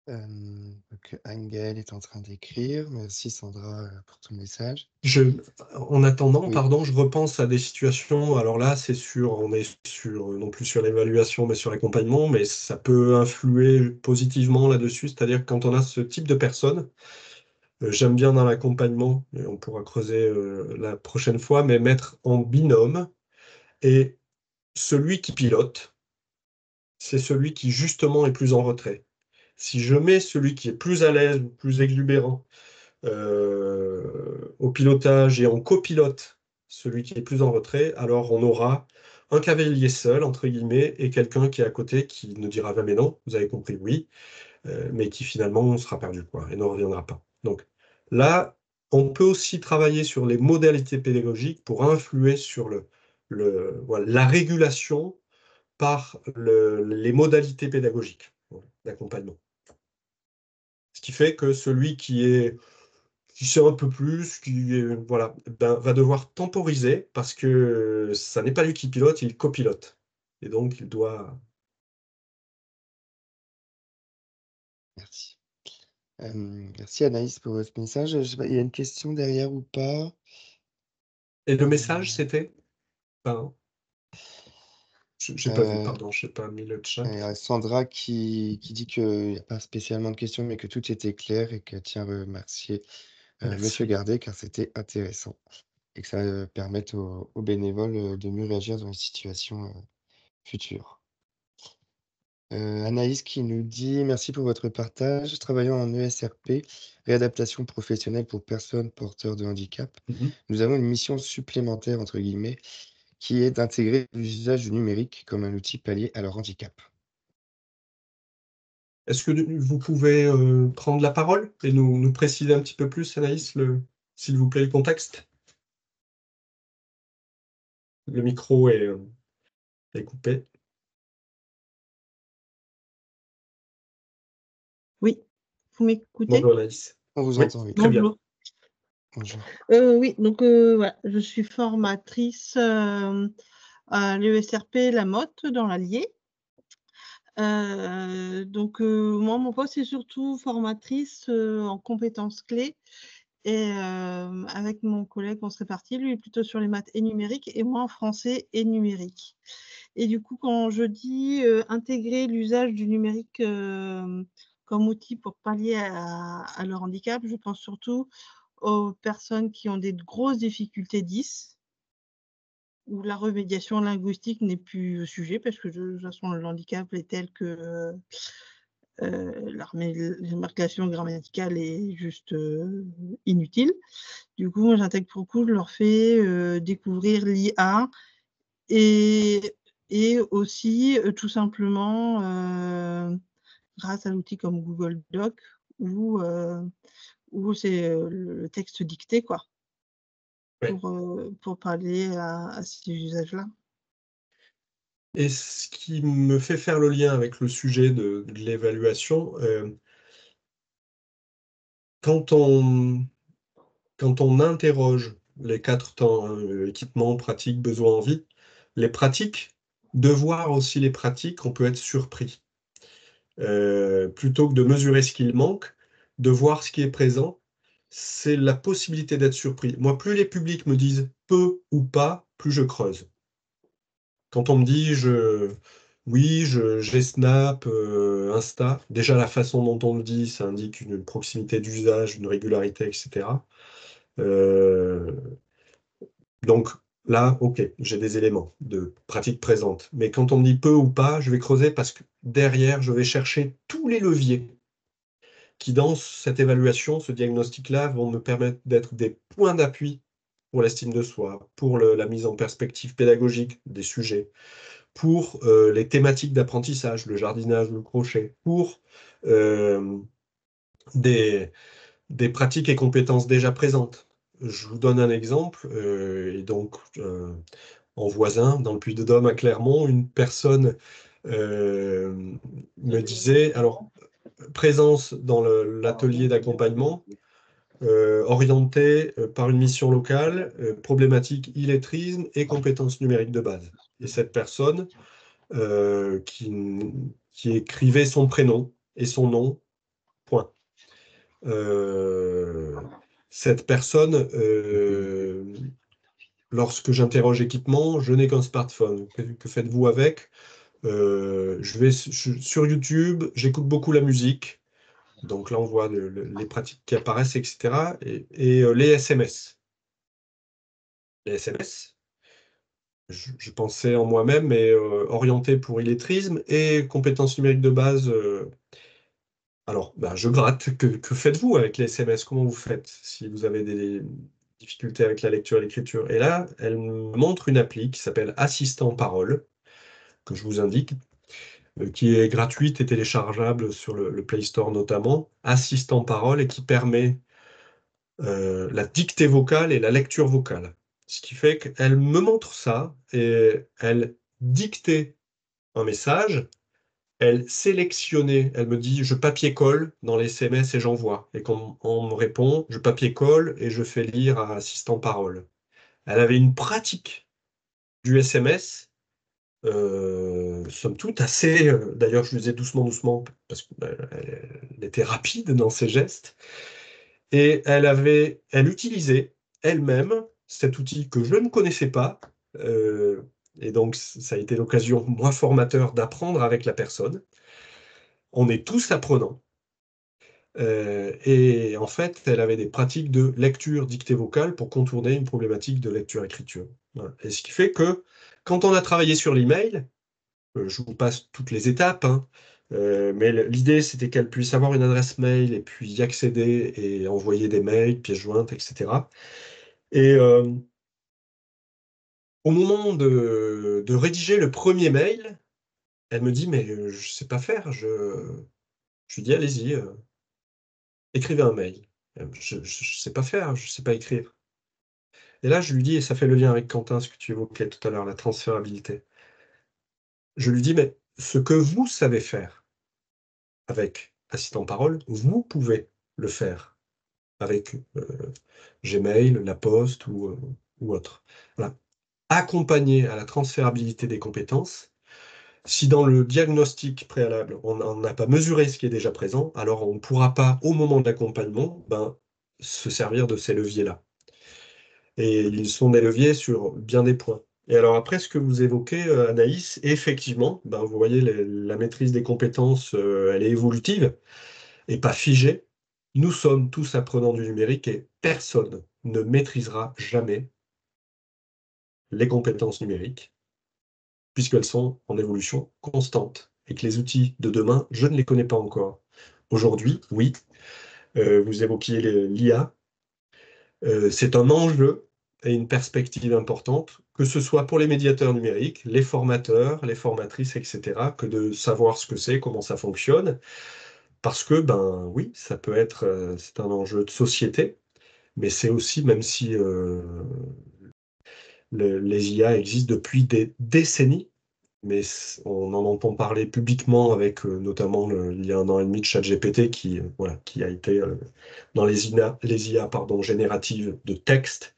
Donc Angel est en train d'écrire. Merci Sandra pour ton message. En attendant, Oui, pardon, je repense à des situations. Alors là, on est sur, non plus sur l'évaluation, mais sur l'accompagnement, mais ça peut influer positivement là-dessus. C'est-à-dire que quand on a ce type de personnes, j'aime bien dans l'accompagnement, et on pourra creuser la prochaine fois, mais mettre en binôme et celui qui pilote, c'est celui qui justement est plus en retrait. Si je mets celui qui est plus à l'aise, plus exubérant, au pilotage et on copilote celui qui est plus en retrait, alors on aura un cavalier seul, entre guillemets, et quelqu'un qui est à côté qui ne dira jamais non, vous avez compris, oui, mais qui finalement sera perdu, quoi, et ne reviendra pas. Donc là, on peut aussi travailler sur les modalités pédagogiques pour influer sur voilà, la régulation par les modalités pédagogiques d'accompagnement. Ce qui fait que celui qui sait un peu plus, voilà, ben, va devoir temporiser parce que ça n'est pas lui qui pilote, il copilote. Et donc, il doit... merci. Merci Anaïs pour votre message. Je sais pas, il y a une question derrière ou pas? Et le message, Euh, c'était... Ben, j'ai pas vu, euh, pardon, je n'ai pas mis le chat. il y a Sandra qui dit qu'il n'y a pas spécialement de questions, mais que tout était clair et qu'elle tient à remercier Monsieur Merci. Gardet car c'était intéressant et que ça permette aux bénévoles de mieux réagir dans les situations futures. Anaïs qui nous dit: «Merci pour votre partage. Travaillant en ESRP, réadaptation professionnelle pour personnes porteurs de handicap, Mhm. nous avons une mission supplémentaire, entre guillemets, qui est d'intégrer l'usage du numérique comme un outil pallier à leur handicap». Est-ce que vous pouvez prendre la parole et nous préciser un petit peu plus, Anaïs, s'il vous plaît, le contexte? Le micro est coupé. Oui, vous m'écoutez? Bonjour, Anaïs. On vous Oui, entend, oui. très bien. Bonjour. Bonjour. Oui, donc voilà, je suis formatrice, à l'ESRP La Motte dans l'Allier. Donc moi, mon poste, c'est surtout formatrice, en compétences clés et avec mon collègue, on se répartit. Lui est plutôt sur les maths et numérique et moi en français et numérique. Et du coup, quand je dis, intégrer l'usage du numérique, comme outil pour pallier à leur handicap, je pense surtout aux personnes qui ont des grosses difficultés 10, où la remédiation linguistique n'est plus sujet parce que de toute façon le handicap est tel que, la remédiation grammaticale est juste, inutile. Du coup, moi j'intègre beaucoup, je leur fais, découvrir l'IA et aussi, tout simplement, grâce à l'outil comme Google Doc où c'est, le texte dicté quoi. Oui. Pour pallier à ces usages-là. Et ce qui me fait faire le lien avec le sujet de l'évaluation, quand on, quand on interroge les 4 temps, hein, équipement, pratique, besoin, envie, les pratiques, de voir aussi les pratiques, on peut être surpris. Plutôt que de mesurer ce qu'il manque, de voir ce qui est présent, c'est la possibilité d'être surpris. Moi, plus les publics me disent peu ou pas, plus je creuse. Quand on me dit oui, j'ai Snap, Insta, déjà la façon dont on le dit, ça indique une proximité d'usage, une régularité, etc. Euh, donc, là, ok, j'ai des éléments de pratique présente. Mais quand on me dit peu ou pas, je vais creuser parce que derrière, je vais chercher tous les leviers qui, dans cette évaluation, ce diagnostic-là, vont me permettre d'être des points d'appui pour l'estime de soi, pour la mise en perspective pédagogique des sujets, pour les thématiques d'apprentissage, le jardinage, le crochet, pour euh, des, des pratiques et compétences déjà présentes. Je vous donne un exemple, et donc en voisin, dans le Puy-de-Dôme à Clermont, une personne me disait, alors, présence dans l'atelier d'accompagnement, orienté par une mission locale, problématique illettrisme et compétences numériques de base. Et cette personne qui écrivait son prénom et son nom, point. Cette personne, lorsque j'interroge équipement, je n'ai qu'un smartphone. Que faites-vous avec? Je vais sur YouTube, j'écoute beaucoup la musique. Donc là, on voit les pratiques qui apparaissent, etc. Et les SMS. Les SMS, je pensais en moi-même, mais orienté pour illettrisme et compétences numériques de base. Alors, bah, je gratte. Que faites-vous avec les SMS? Comment vous faites si vous avez des difficultés avec la lecture et l'écriture? Et là, elle me montre une appli qui s'appelle Assistant Parole, que je vous indique, qui est gratuite et téléchargeable sur le Play Store notamment. Assistant Parole et qui permet la dictée vocale et la lecture vocale. Ce qui fait qu'elle me montre ça et elle dictait un message. Elle sélectionnait, elle me dit, je papier-colle dans les SMS et j'envoie. Et quand on me répond, je papier-colle et je fais lire à assistant parole. Elle avait une pratique du SMS, somme toute assez. D'ailleurs, je lui disais doucement, doucement, parce qu'elle était rapide dans ses gestes. Et elle utilisait elle-même cet outil que je ne connaissais pas. euh, et donc, ça a été l'occasion, moi formateur, d'apprendre avec la personne. On est tous apprenants. Et en fait, elle avait des pratiques de lecture dictée vocale pour contourner une problématique de lecture-écriture. Voilà. Et ce qui fait que quand on a travaillé sur l'email, je vous passe toutes les étapes, hein, mais l'idée c'était qu'elle puisse avoir une adresse mail et puis y accéder et envoyer des mails, pièces jointes, etc. Et au moment de rédiger le premier mail, elle me dit, mais je ne sais pas faire. Je lui dis, allez-y, écrivez un mail. Je ne sais pas faire, je ne sais pas écrire. Et là, je lui dis, et ça fait le lien avec Quentin, ce que tu évoquais tout à l'heure, la transférabilité. Je lui dis, mais ce que vous savez faire avec Assistant Parole, vous pouvez le faire avec Gmail, La Poste ou autre. Voilà. Accompagner à la transférabilité des compétences. Si dans le diagnostic préalable, on n'a pas mesuré ce qui est déjà présent, alors on ne pourra pas, au moment de l'accompagnement, se servir de ces leviers-là. Et ils sont des leviers sur bien des points. Et alors après, ce que vous évoquez, Anaïs, effectivement, vous voyez, la maîtrise des compétences, elle est évolutive et pas figée. Nous sommes tous apprenants du numérique et personne ne maîtrisera jamais les compétences numériques, puisqu'elles sont en évolution constante et que les outils de demain, je ne les connais pas encore. Aujourd'hui, oui, vous évoquiez l'IA, c'est un enjeu et une perspective importante, que ce soit pour les médiateurs numériques, les formateurs, les formatrices, etc., que de savoir ce que c'est, comment ça fonctionne, parce que, oui, ça peut être, c'est un enjeu de société, mais c'est aussi, même si les IA existent depuis des décennies, mais on en entend parler publiquement avec notamment il y a 1 an et demi de ChatGPT voilà, qui a été dans les IA pardon, génératives de texte,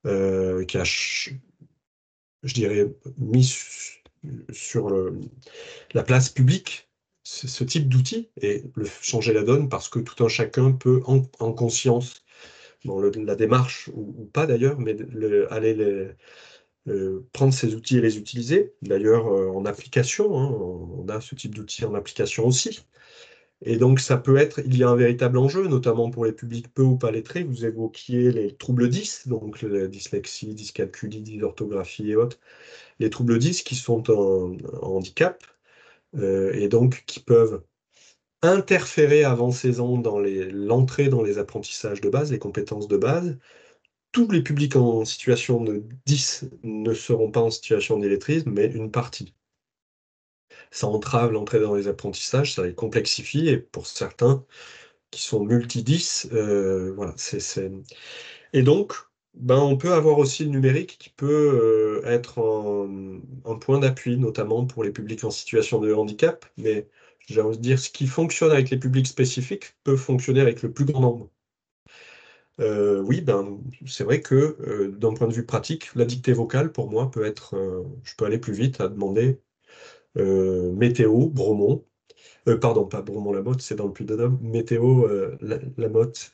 qui a, je dirais, mis sur la place publique ce type d'outil et changer la donne parce que tout un chacun peut, en conscience, dans la démarche ou pas d'ailleurs, mais aller prendre ces outils et les utiliser. D'ailleurs, en application, hein, on a ce type d'outils en application aussi. Et donc, il y a un véritable enjeu, notamment pour les publics peu ou pas lettrés. Vous évoquiez les troubles 10, donc la dyslexie, dyscalculie, dysorthographie et autres. Les troubles 10 qui sont un handicap, et donc qui peuvent interférer avant 16 ans dans l'entrée dans les apprentissages de base, les compétences de base. Tous les publics en situation de 10 ne seront pas en situation d'illettrisme, mais une partie. Ça entrave l'entrée dans les apprentissages, ça les complexifie, et pour certains qui sont multi-10, voilà, Et donc, on peut avoir aussi le numérique qui peut être un point d'appui, notamment pour les publics en situation de handicap, mais j'ai envie de dire, ce qui fonctionne avec les publics spécifiques peut fonctionner avec le plus grand nombre. Oui, c'est vrai que d'un point de vue pratique, la dictée vocale, pour moi, peut être, je peux aller plus vite à demander météo, Bromont, pardon, pas Bromont-la-Motte, c'est dans le Puy-de-Dôme, météo, la Motte,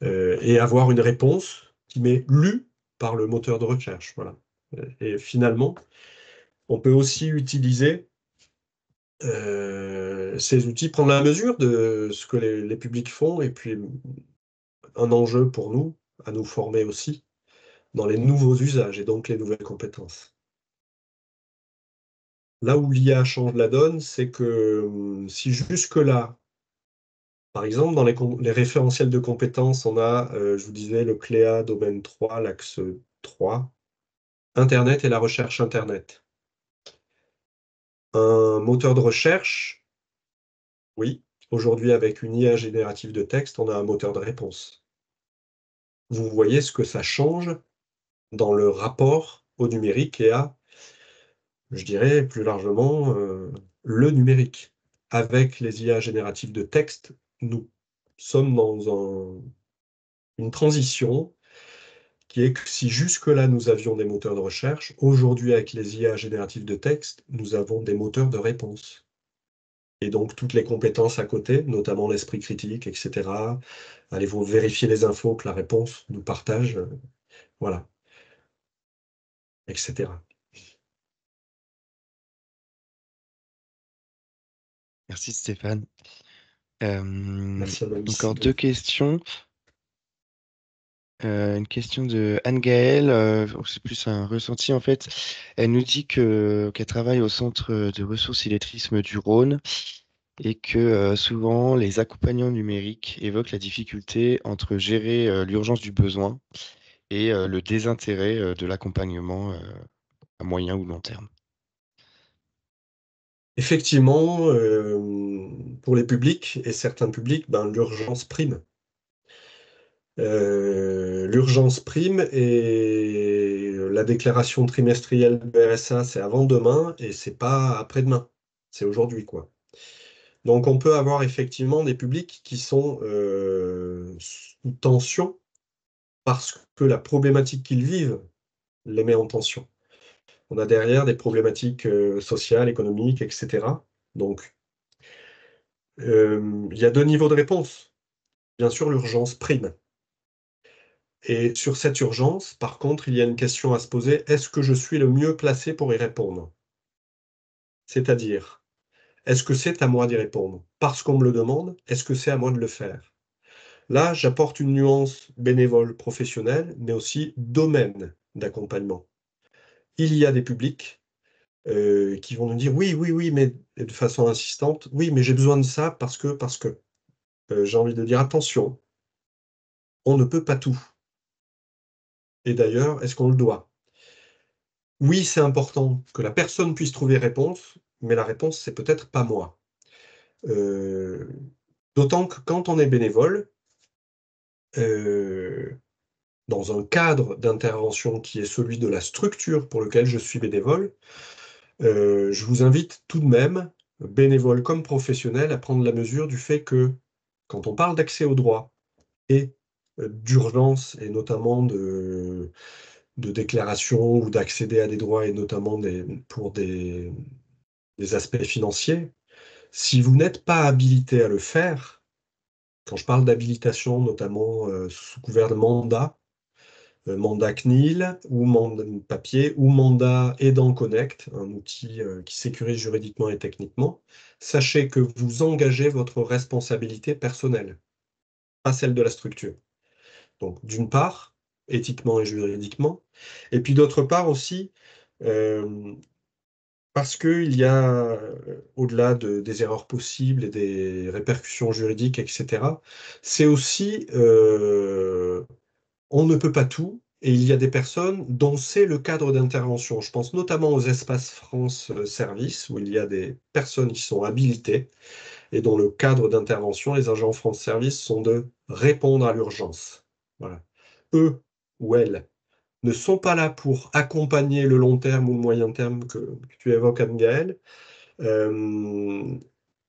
et avoir une réponse qui m'est lue par le moteur de recherche. Voilà. Et finalement, on peut aussi utiliser ces outils, prendre la mesure de ce que les publics font, et puis un enjeu pour nous, à nous former aussi dans les nouveaux usages et donc les nouvelles compétences. Là où l'IA change la donne, c'est que si jusque-là, par exemple, dans les référentiels de compétences, on a, je vous disais, le CLEA domaine 3, l'axe 3, Internet et la recherche Internet. Un moteur de recherche, oui. Aujourd'hui, avec une IA générative de texte, on a un moteur de réponse. Vous voyez ce que ça change dans le rapport au numérique et à, je dirais plus largement, le numérique. Avec les IA génératives de texte, nous sommes dans une transition qui est que si jusque-là nous avions des moteurs de recherche, aujourd'hui avec les IA génératives de texte, nous avons des moteurs de réponse. Et donc toutes les compétences à côté, notamment l'esprit critique, etc. Allez-vous vérifier les infos que la réponse nous partage, voilà, etc. Merci Stéphane. Merci Anaïs. Encore deux questions. Une question de Anne-Gaëlle, c'est plus un ressenti en fait. Elle nous dit qu'elle travaille au centre de ressources illettrisme du Rhône et que souvent les accompagnants numériques évoquent la difficulté entre gérer l'urgence du besoin et le désintérêt de l'accompagnement à moyen ou long terme. Effectivement, pour les publics et certains publics, l'urgence prime. L'urgence prime et la déclaration trimestrielle de RSA, c'est avant-demain et c'est pas après-demain. C'est aujourd'hui, quoi. Donc on peut avoir effectivement des publics qui sont sous tension parce que la problématique qu'ils vivent les met en tension. On a derrière des problématiques sociales, économiques, etc. Donc il y a deux niveaux de réponse. Bien sûr, l'urgence prime. Et sur cette urgence, par contre, il y a une question à se poser, est-ce que je suis le mieux placé pour y répondre? C'est-à-dire, est-ce que c'est à moi d'y répondre? Parce qu'on me le demande, est-ce que c'est à moi de le faire? Là, j'apporte une nuance bénévole professionnelle, mais aussi domaine d'accompagnement. Il y a des publics qui vont nous dire oui, oui, oui, mais de façon insistante, oui, mais j'ai besoin de ça parce que. J'ai envie de dire attention, on ne peut pas tout. Et d'ailleurs, est-ce qu'on le doit? Oui, c'est important que la personne puisse trouver réponse, mais la réponse, c'est peut-être pas moi. Euh, D'autant que quand on est bénévole, euh, dans un cadre d'intervention qui est celui de la structure pour lequel je suis bénévole, je vous invite tout de même, bénévole comme professionnel, à prendre la mesure du fait que quand on parle d'accès aux droits et d'urgence, et notamment de déclaration ou d'accéder à des droits, et notamment pour des aspects financiers, si vous n'êtes pas habilité à le faire, quand je parle d'habilitation, notamment sous couvert de mandat, mandat CNIL ou mandat papier ou mandat Aidant Connect, un outil qui sécurise juridiquement et techniquement, sachez que vous engagez votre responsabilité personnelle, pas celle de la structure. Donc, d'une part, éthiquement et juridiquement, et puis d'autre part aussi, parce qu'il y a, au-delà des erreurs possibles et des répercussions juridiques, etc., c'est aussi, on ne peut pas tout, et il y a des personnes dont c'est le cadre d'intervention. Je pense notamment aux espaces France Service, où il y a des personnes qui sont habilitées, et dont le cadre d'intervention, les agents France Service, sont de répondre à l'urgence. Voilà. Eux ou elles ne sont pas là pour accompagner le long terme ou le moyen terme que tu évoques, Anne-Gaëlle. Euh,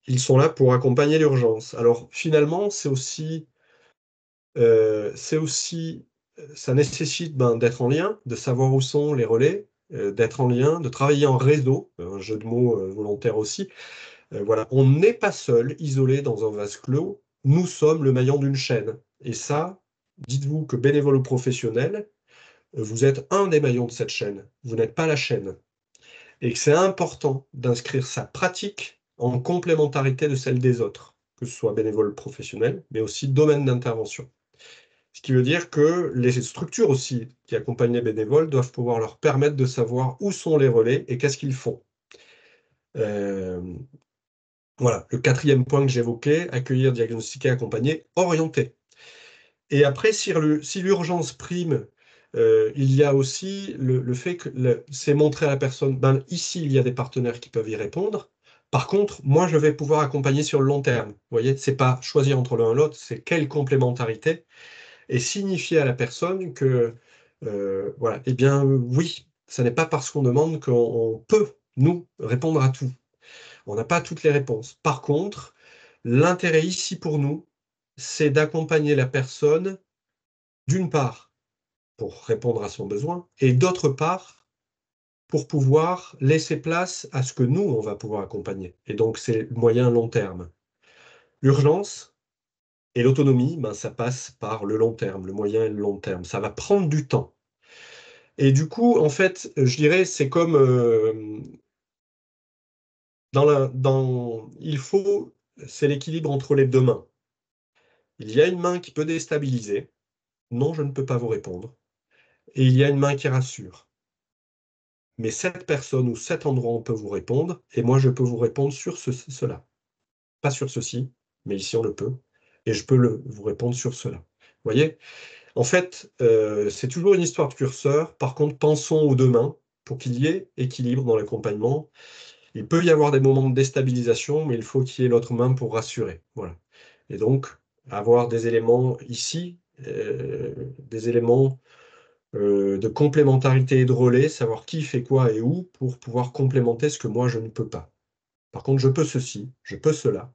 Ils sont là pour accompagner l'urgence. Alors finalement, ça nécessite d'être en lien, de savoir où sont les relais, d'être en lien, de travailler en réseau, un jeu de mots volontaire aussi. Voilà, on n'est pas seul, isolé dans un vase clos. Nous sommes le maillon d'une chaîne. Et ça, dites-vous que bénévole ou professionnel, vous êtes un des maillons de cette chaîne. Vous n'êtes pas la chaîne. Et que c'est important d'inscrire sa pratique en complémentarité de celle des autres, que ce soit bénévole ou professionnel, mais aussi domaine d'intervention. Ce qui veut dire que les structures aussi qui accompagnent les bénévoles doivent pouvoir leur permettre de savoir où sont les relais et qu'est-ce qu'ils font. Voilà, le quatrième point que j'évoquais, accueillir, diagnostiquer, accompagner, orienter. Et après, si l'urgence prime, il y a aussi le fait que c'est montrer à la personne, ici, il y a des partenaires qui peuvent y répondre. Par contre, moi, je vais pouvoir accompagner sur le long terme. Vous voyez, c'est pas choisir entre l'un et l'autre, c'est quelle complémentarité. Et signifier à la personne que, voilà, eh bien, oui, ce n'est pas parce qu'on demande qu'on peut, nous, répondre à tout. On n'a pas toutes les réponses. Par contre, l'intérêt ici pour nous, c'est d'accompagner la personne, d'une part, pour répondre à son besoin, et d'autre part, pour pouvoir laisser place à ce que nous, on va pouvoir accompagner. Et donc, c'est moyen long terme. L'urgence et l'autonomie, ça passe par le long terme, le moyen et le long terme. Ça va prendre du temps. Et du coup, en fait, je dirais, c'est comme c'est l'équilibre entre les deux mains. Il y a une main qui peut déstabiliser. Non, je ne peux pas vous répondre. Et il y a une main qui rassure. Mais cette personne ou cet endroit, on peut vous répondre, et moi, je peux vous répondre sur cela. Pas sur ceci, mais ici, on le peut. Et je peux vous répondre sur cela. Vous voyez? En fait, c'est toujours une histoire de curseur. Par contre, pensons aux deux mains pour qu'il y ait équilibre dans l'accompagnement. Il peut y avoir des moments de déstabilisation, mais il faut qu'il y ait l'autre main pour rassurer. Voilà. Et donc, avoir des éléments ici, des éléments de complémentarité et de relais, savoir qui fait quoi et où pour pouvoir complémenter ce que moi je ne peux pas. Par contre, je peux ceci, je peux cela.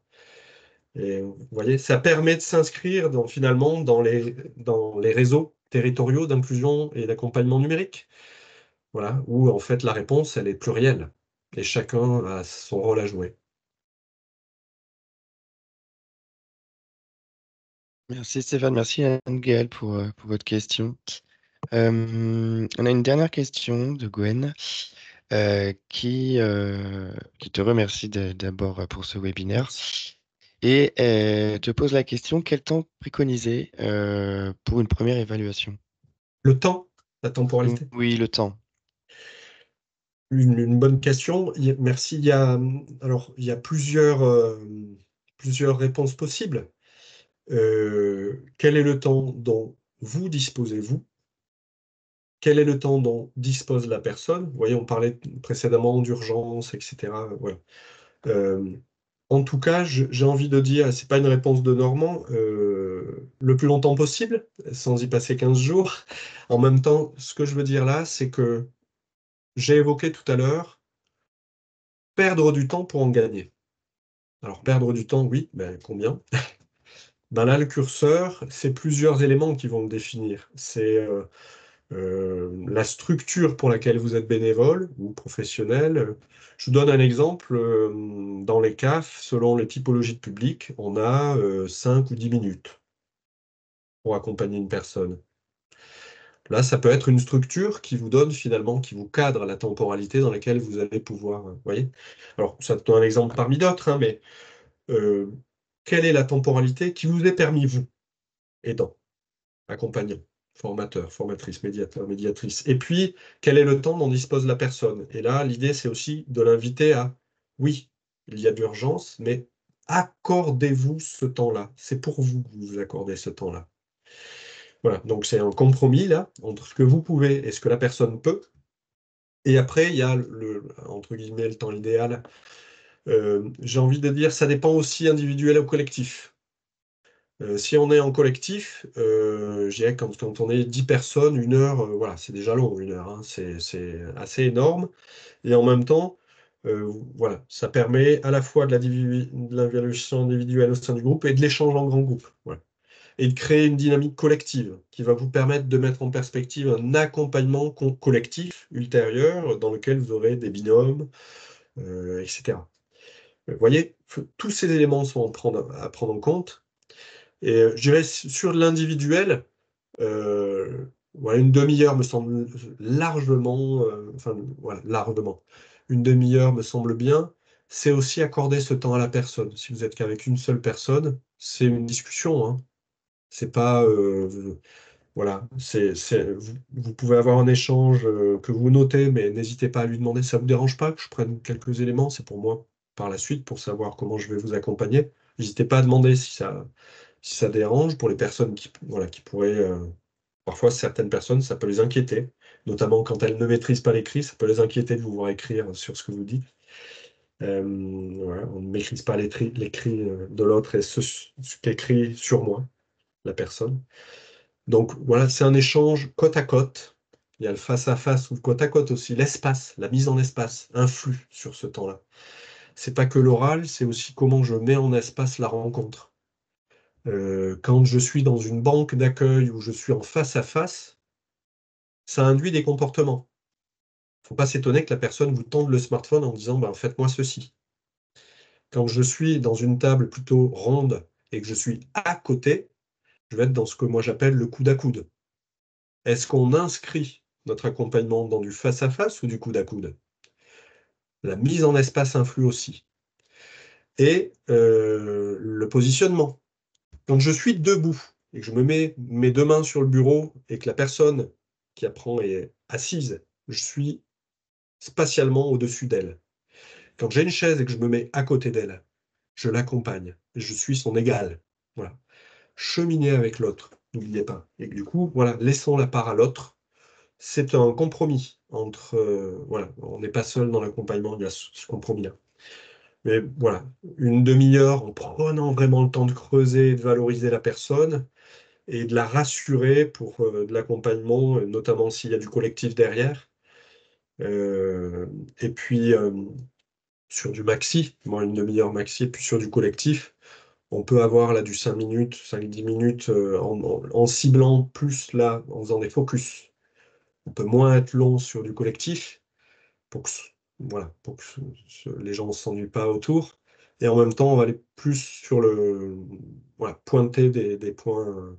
Et vous voyez, ça permet de s'inscrire finalement dans les réseaux territoriaux d'inclusion et d'accompagnement numérique. Voilà, où en fait la réponse, elle est plurielle et chacun a son rôle à jouer. Merci Stéphane, merci Anne-Gaëlle pour votre question. On a une dernière question de Gwen qui te remercie d'abord pour ce webinaire et te pose la question, quel temps préconiser pour une première évaluation? Le temps, la temporalité. Oui, le temps. Une bonne question. Merci. Alors, il y a plusieurs réponses possibles. Quel est le temps dont vous disposez, vous? Quel est le temps dont dispose la personne? Vous voyez, on parlait précédemment d'urgence, etc. Voilà. En tout cas, j'ai envie de dire, c'est pas une réponse de Normand, le plus longtemps possible, sans y passer 15 jours. En même temps, ce que je veux dire là, c'est que j'ai évoqué tout à l'heure perdre du temps pour en gagner. Alors, perdre du temps, oui, mais combien? Là, le curseur, c'est plusieurs éléments qui vont le définir. C'est la structure pour laquelle vous êtes bénévole ou professionnel. Je vous donne un exemple. Dans les CAF, selon les typologies de public, on a 5 ou 10 minutes pour accompagner une personne. Là, ça peut être une structure qui vous donne finalement, qui vous cadre la temporalité dans laquelle vous allez pouvoir, vous voyez? Alors, ça te donne un exemple parmi d'autres, hein, mais euh, quelle est la temporalité qui vous est permis, vous, aidant, accompagnant, formateur, formatrice, médiateur, médiatrice? Et puis, quel est le temps dont dispose la personne? Et là, l'idée, c'est aussi de l'inviter à, oui, il y a de l'urgence, mais accordez-vous ce temps-là. C'est pour vous que vous vous accordez ce temps-là. Voilà, donc c'est un compromis là entre ce que vous pouvez et ce que la personne peut. Et après, il y a entre guillemets, le temps idéal. J'ai envie de dire, ça dépend aussi individuel ou collectif. Si on est en collectif, je dirais que quand on est 10 personnes, 1 heure, voilà, c'est déjà long, 1 heure, hein, c'est assez énorme. Et en même temps, voilà, ça permet à la fois de l'évaluation individuelle au sein du groupe et de l'échange en grand groupe. Voilà. Et de créer une dynamique collective qui va vous permettre de mettre en perspective un accompagnement collectif ultérieur dans lequel vous aurez des binômes, etc. Vous voyez, tous ces éléments sont à prendre en compte. Et je dirais sur l'individuel, voilà, une demi-heure me semble largement, enfin voilà, largement. Une demi-heure me semble bien. C'est aussi accorder ce temps à la personne. Si vous êtes qu'avec une seule personne, c'est une discussion, hein. C'est pas, voilà, vous pouvez avoir un échange que vous notez, mais n'hésitez pas à lui demander. Ça vous dérange pas que je prenne quelques éléments? C'est pour moi par la suite pour savoir comment je vais vous accompagner. N'hésitez pas à demander si ça dérange pour les personnes qui, voilà, qui pourraient. Parfois, certaines personnes, ça peut les inquiéter, notamment quand elles ne maîtrisent pas l'écrit, ça peut les inquiéter de vous voir écrire sur ce que vous dites. Voilà, on ne maîtrise pas l'écrit de l'autre et ce qu'écrit sur moi, la personne. Donc voilà, c'est un échange côte à côte. Il y a le face à face ou le côte à côte aussi, l'espace, la mise en espace influe sur ce temps-là. C'est pas que l'oral, c'est aussi comment je mets en espace la rencontre. Quand je suis dans une banque d'accueil où je suis en face à face, ça induit des comportements. Faut pas s'étonner que la personne vous tende le smartphone en disant ben, faites-moi ceci. Quand je suis dans une table plutôt ronde et que je suis à côté, je vais être dans ce que moi j'appelle le coude à coude. Est-ce qu'on inscrit notre accompagnement dans du face-à-face ou du coude à coude? La mise en espace influe aussi. Et le positionnement. Quand je suis debout et que je me mets mes 2 mains sur le bureau et que la personne qui apprend est assise, je suis spatialement au-dessus d'elle. Quand j'ai une chaise et que je me mets à côté d'elle, je l'accompagne. Je suis son égal. Voilà. Cheminer avec l'autre, n'oubliez pas. Et du coup, voilà, laissons la part à l'autre. C'est un compromis entre, voilà, on n'est pas seul dans l'accompagnement, il y a ce compromis-là. Mais voilà, une demi-heure en prenant vraiment le temps de creuser et de valoriser la personne et de la rassurer pour de l'accompagnement, notamment s'il y a du collectif derrière. Et puis sur du maxi, moi une demi-heure maxi, et puis sur du collectif, on peut avoir là du 5 minutes, 5-10 minutes en ciblant plus là, en faisant des focus. On peut moins être long sur du collectif pour que, voilà, pour que les gens ne s'ennuient pas autour. Et en même temps, on va aller plus sur voilà, pointer des points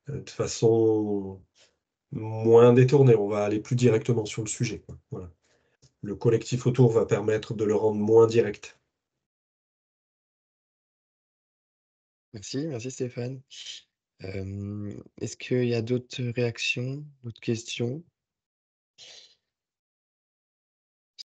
de façon moins détournée. On va aller plus directement sur le sujet, quoi. Voilà. Le collectif autour va permettre de le rendre moins direct. Merci Stéphane. Est-ce qu'il y a d'autres réactions, d'autres questions?